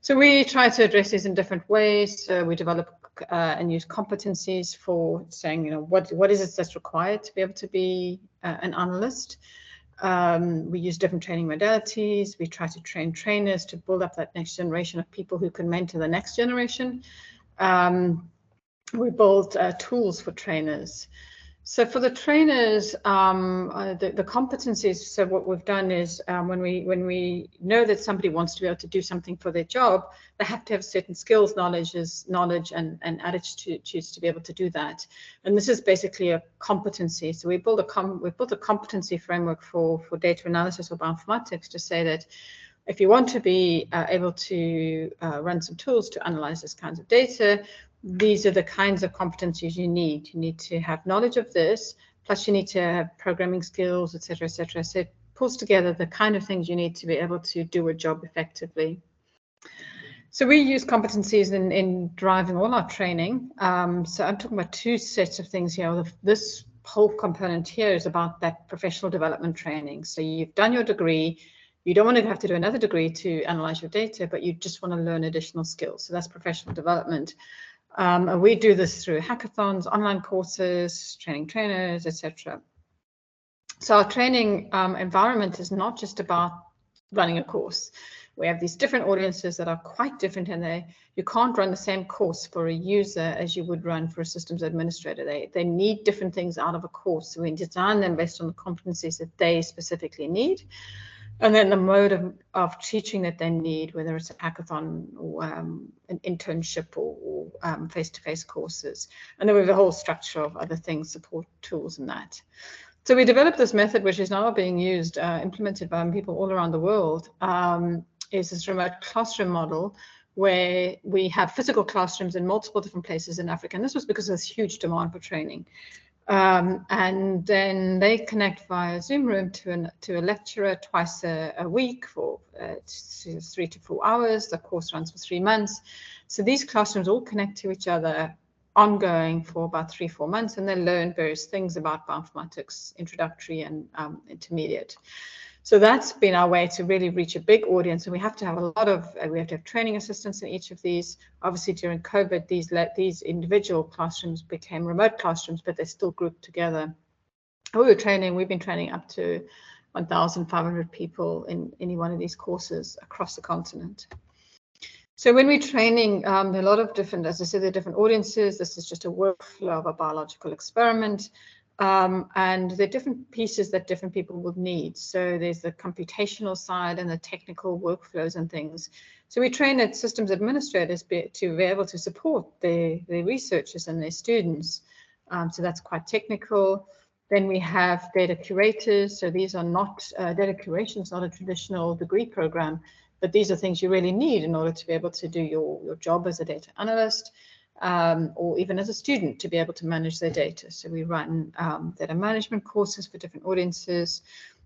So we try to address these in different ways. So we develop and use competencies for saying, you know, what is it that's required to be able to be an analyst. We use different training modalities. We try to train trainers to build up that next generation of people who can mentor the next generation. We build tools for trainers. So for the trainers, the competencies, so what we've done is when we know that somebody wants to be able to do something for their job, they have to have certain skills, knowledge and attitudes to be able to do that. And this is basically a competency. So we built a competency framework for data analysis or bioinformatics to say that if you want to be able to run some tools to analyze this kinds of data, these are the kinds of competencies you need. You need to have knowledge of this, plus you need to have programming skills, et cetera, et cetera. So it pulls together the kind of things you need to be able to do a job effectively. So we use competencies in driving all our training. So I'm talking about two sets of things here. This whole component here is about that professional development training. So you've done your degree. You don't want to have to do another degree to analyze your data, but you just want to learn additional skills. So that's professional development. And we do this through hackathons, online courses, training trainers, etc. So our training environment is not just about running a course. We have these different audiences that are quite different, and you can't run the same course for a user as you would run for a systems administrator. They need different things out of a course. So we design them based on the competencies that they specifically need. And then the mode of teaching that they need, whether it's a hackathon or an internship or face-to-face courses. And then we have a whole structure of other things, support tools and that. So we developed this method, which is now being used, implemented by people all around the world, is this remote classroom model where we have physical classrooms in multiple different places in Africa. And this was because of this huge demand for training. And then they connect via Zoom room to a lecturer twice a week for 3 to 4 hours. The course runs for 3 months. So these classrooms all connect to each other ongoing for about 3-4 months, and they learn various things about bioinformatics, introductory and intermediate. So that's been our way to really reach a big audience. And we have to have we have to have training assistants in each of these. Obviously, during COVID, these individual classrooms became remote classrooms, but they're still grouped together. We've been training up to 1,500 people in any one of these courses across the continent. So when we're training, there are a lot of different, as I said, there are different audiences. This is just a workflow of a biological experiment. And there are different pieces that different people would need. So there's the computational side and the technical workflows and things. So we train at systems administrators to be able to support their researchers and their students. So that's quite technical. Then we have data curators. So these are not, data curation is not a traditional degree program, but these are things you really need in order to be able to do your job as a data analyst. Or even as a student to be able to manage their data. So we run data management courses for different audiences.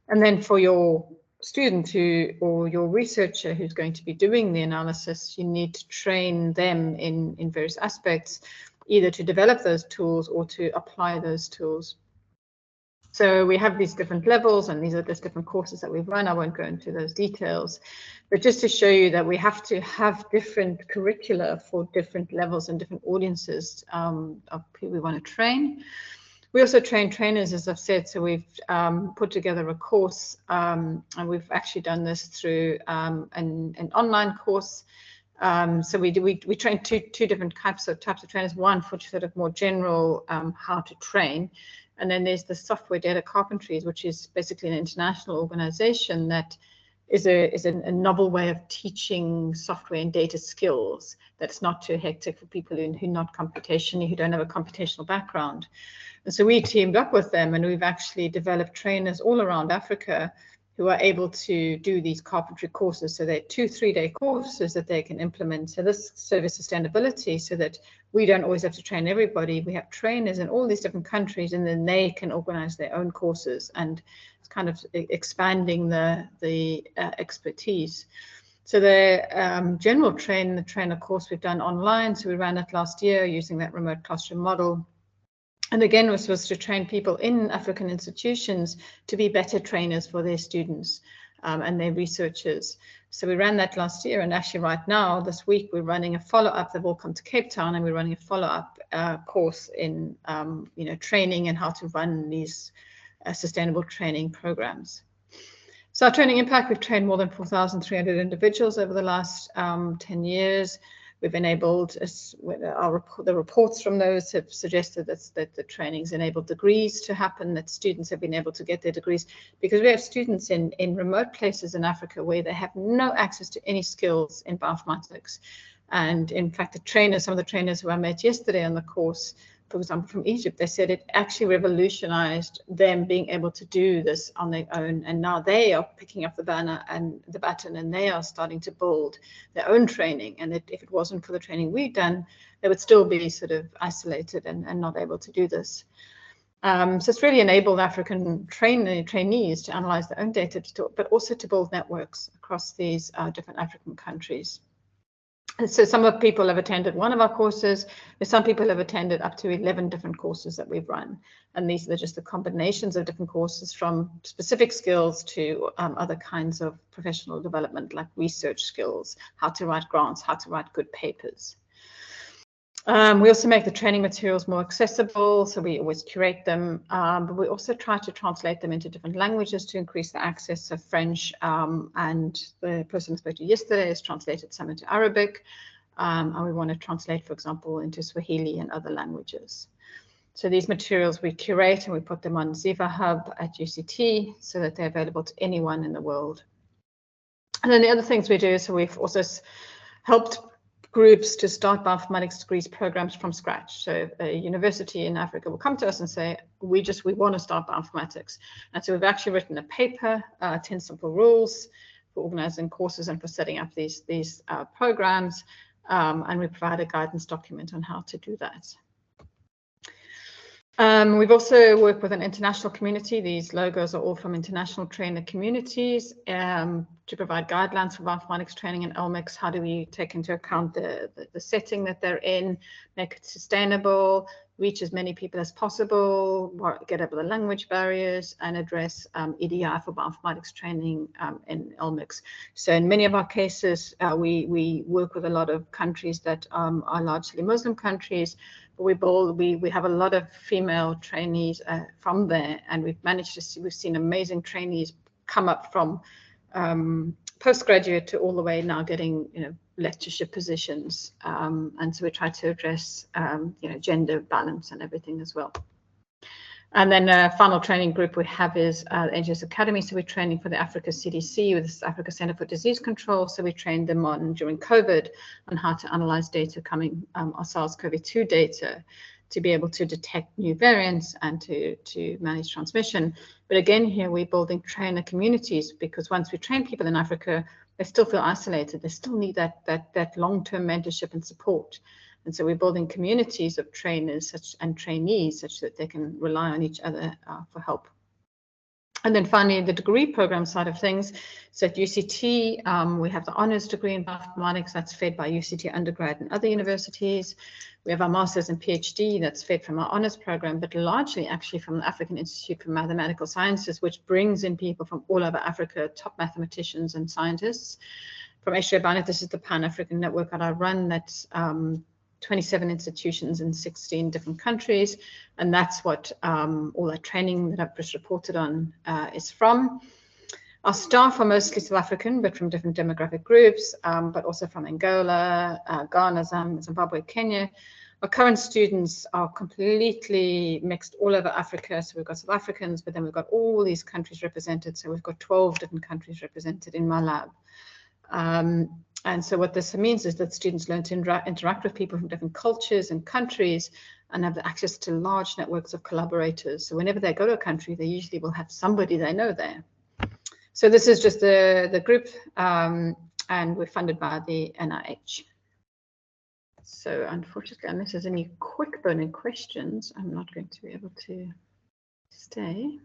And then for your student or your researcher who's going to be doing the analysis, you need to train them in various aspects, either to develop those tools or to apply those tools. So we have these different levels, and these are just different courses that we've run. I won't go into those details, but just to show you that we have to have different curricula for different levels and different audiences of people we want to train. We also train trainers, as I've said, so we've put together a course, and we've actually done this through an online course. So we train two different types of trainers, one for sort of more general how to train. And then there's the Software Data Carpentries, which is basically an international organization that is a novel way of teaching software and data skills that's not too hectic for people who don't have a computational background. And so we teamed up with them, and we've actually developed trainers all around Africa who are able to do these carpentry courses. So they're 2-3-day courses that they can implement. So this serves sustainability so that we don't always have to train everybody. We have trainers in all these different countries, and then they can organize their own courses, and it's kind of expanding the expertise. So the general trainer course we've done online. So we ran it last year using that remote classroom model. And again, this was to train people in African institutions to be better trainers for their students and their researchers. So we ran that last year, and actually right now, this week, we're running a follow-up. They've all come to Cape Town, and we're running a follow-up course in training and how to run these sustainable training programs. So our training impact, we've trained more than 4,300 individuals over the last 10 years. We've enabled, the reports from those have suggested that the training's enabled degrees to happen, that students have been able to get their degrees, because we have students in remote places in Africa where they have no access to any skills in bioinformatics. And in fact, some of the trainers who I met yesterday on the course, for example, from Egypt, they said it actually revolutionized them being able to do this on their own. And now they are picking up the baton, and they are starting to build their own training. And that if it wasn't for the training we've done, they would still be sort of isolated and not able to do this. So it's really enabled African trainees to analyze their own data, but also to build networks across these different African countries. So some of the people have attended one of our courses, but some people have attended up to 11 different courses that we've run. And these are just the combinations of different courses, from specific skills to other kinds of professional development, like research skills, how to write grants, how to write good papers. We also make the training materials more accessible, so we always curate them, but we also try to translate them into different languages to increase the access of French, and the person I spoke to yesterday has translated some into Arabic, and we want to translate, for example, into Swahili and other languages. So these materials we curate and we put them on Ziva Hub at UCT so that they're available to anyone in the world. And then the other things we do, so we've also helped groups to start bioinformatics degrees programs from scratch. So a university in Africa will come to us and say, we want to start bioinformatics. And so we've actually written a paper, 10 simple rules for organizing courses and for setting up these programs. And we provide a guidance document on how to do that. We've also worked with an international community. These logos are all from international trainer communities to provide guidelines for bioinformatics training in LMICs. How do we take into account the setting that they're in, make it sustainable, reach as many people as possible, get over the language barriers, and address EDI for bioinformatics training in LMICs. So in many of our cases, we work with a lot of countries that are largely Muslim countries. We have a lot of female trainees from there, and we've seen amazing trainees come up from postgraduate to all the way now getting lectureship positions, and so we try to address gender balance and everything as well. And then a final training group we have is the NGS Academy. So we're training for the Africa CDC with the Africa Center for Disease Control. So we trained them during COVID on how to analyze data coming, our SARS-CoV-2 data, to be able to detect new variants and to manage transmission. But again, here we're building trainer communities, because once we train people in Africa, they still feel isolated. They still need that long-term mentorship and support. And so we're building communities of trainers and trainees such that they can rely on each other for help. And then finally, the degree program side of things. So at UCT, we have the honors degree in bioinformatics that's fed by UCT undergrad and other universities. We have our master's and PhD that's fed from our honors program, but largely actually from the African Institute for Mathematical Sciences, which brings in people from all over Africa, top mathematicians and scientists. From HRBANET, this is the Pan-African network that I run, that's 27 institutions in 16 different countries, and that's what all that training that I've just reported on is from. Our staff are mostly South African, but from different demographic groups, but also from Angola, Ghana, Zimbabwe, Kenya. Our current students are completely mixed all over Africa. So we've got South Africans, but then we've got all these countries represented. So we've got 12 different countries represented in my lab. And so what this means is that students learn to interact with people from different cultures and countries and have access to large networks of collaborators. So whenever they go to a country, they usually will have somebody they know there. So this is just the group, and we're funded by the NIH. So unfortunately, unless there's any quick burning questions, I'm not going to be able to stay.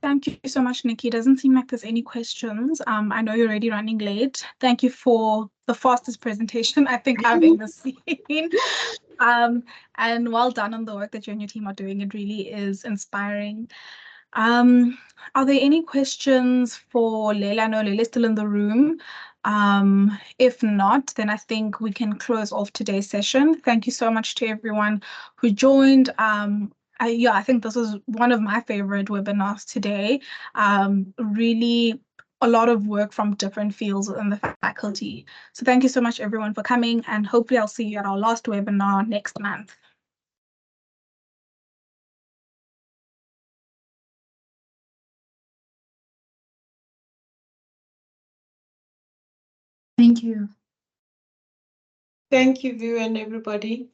Thank you so much, Nikki. Doesn't seem like there's any questions. I know you're already running late. Thank you for the fastest presentation I think I've ever seen. And well done on the work that you and your team are doing. It really is inspiring. Are there any questions for Leila? I know Leila's still in the room. If not, then I think we can close off today's session. Thank you so much to everyone who joined. I think this was one of my favorite webinars today. Really a lot of work from different fields within the faculty. So thank you so much everyone for coming, and hopefully I'll see you at our last webinar next month. Thank you. Thank you, View and everybody.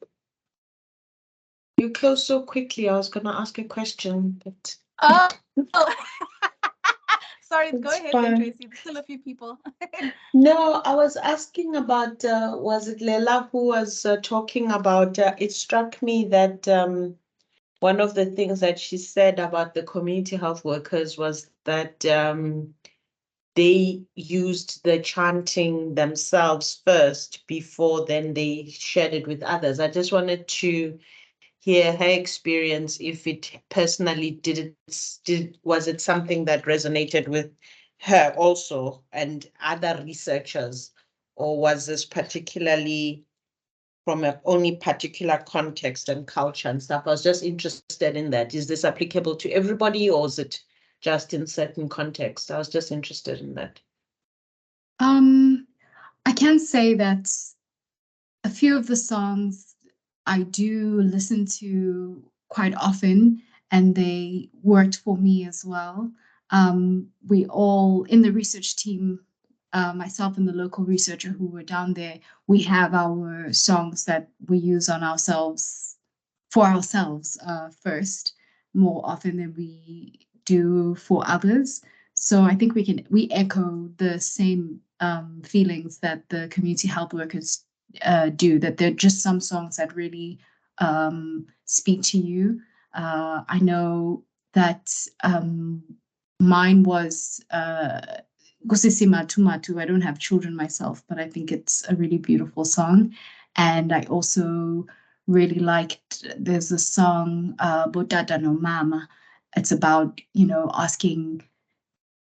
You closed so quickly. I was going to ask a question, but Oh. Sorry, go it's ahead, fine. Tracy. There's still a few people. No, I was asking about, was it Leila who was talking about, it struck me that one of the things that she said about the community health workers was that they used the chanting themselves first before then they shared it with others. I just wanted to hear her experience, if it personally was it something that resonated with her also and other researchers, or was this particularly from a only particular context and culture and stuff? I was just interested in that. Is this applicable to everybody, or is it just in certain contexts? I was just interested in that. I can say that a few of the songs I do listen to quite often, and they worked for me as well. We all in the research team, myself and the local researcher who were down there, we have our songs that we use on ourselves, for ourselves first, more often than we do for others. So I think we echo the same feelings that the community health workers do, that they're just some songs that really speak to you. I know that mine was Gusisi Matu Matu. I don't have children myself, but I think it's a really beautiful song. And I also really liked, there's a song, Botata no Mama. It's about, asking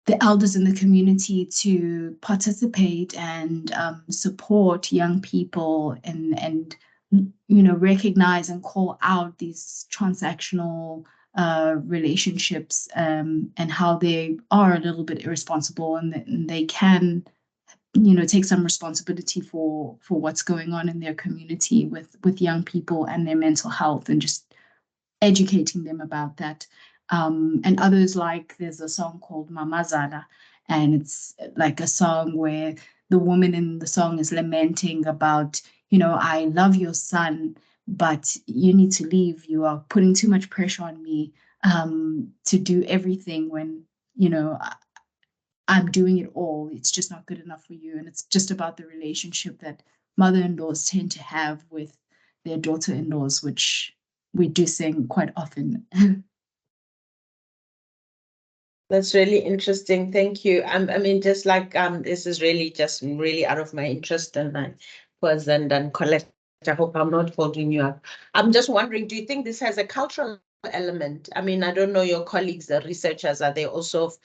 the elders in the community to participate and support young people and recognize and call out these transactional relationships and how they are a little bit irresponsible, and they can take some responsibility for what's going on in their community with young people and their mental health, and just educating them about that. And others, like there's a song called Mamazala, and it's like a song where the woman in the song is lamenting about, I love your son, but you need to leave. You are putting too much pressure on me to do everything when, I'm doing it all. It's just not good enough for you. And it's just about the relationship that mother-in-laws tend to have with their daughter-in-laws, which we do sing quite often. That's really interesting. Thank you. I mean, just like this is really just really out of my interest, and I wasn't and Colette, I hope I'm not holding you up. I'm just wondering, do you think this has a cultural element? I mean, I don't know your colleagues, the researchers, are they also of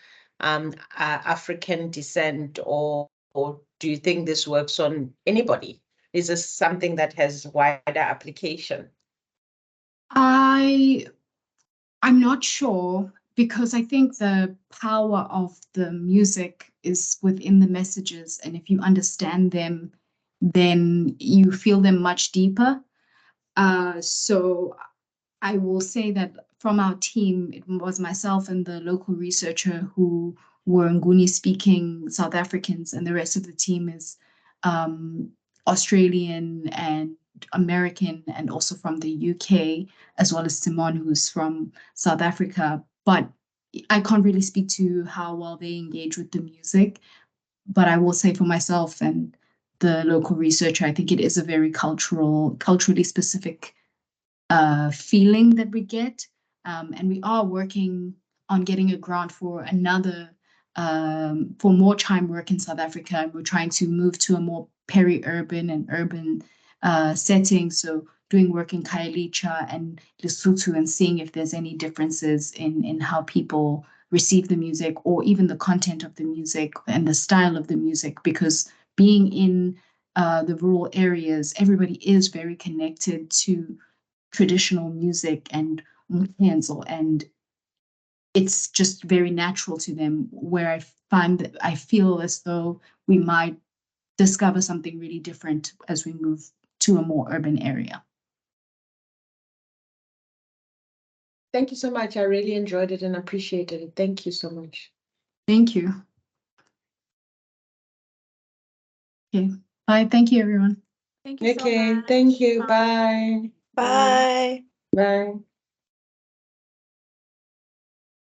African descent, or do you think this works on anybody? Is this something that has wider application? I'm not sure, because I think the power of the music is within the messages, and if you understand them, then you feel them much deeper. So I will say that from our team, it was myself and the local researcher who were Nguni-speaking South Africans, and the rest of the team is Australian and American, and also from the UK, as well as Simon, who's from South Africa. But I can't really speak to how well they engage with the music. But I will say for myself and the local researcher, I think it is a very culturally specific feeling that we get. And we are working on getting a grant for for more chime work in South Africa. And we're trying to move to a more peri-urban and urban setting. So doing work in Khayelitsha and Lesotho and seeing if there's any differences in how people receive the music or even the content of the music and the style of the music, because being in the rural areas, everybody is very connected to traditional music and mkhenzo, and it's just very natural to them, where I find that I feel as though we might discover something really different as we move to a more urban area. Thank you so much. I really enjoyed it and appreciated it. Thank you so much. Thank you. Okay, bye. Thank you, everyone. Thank you so Okay, much. thank you. Bye. Bye. Bye.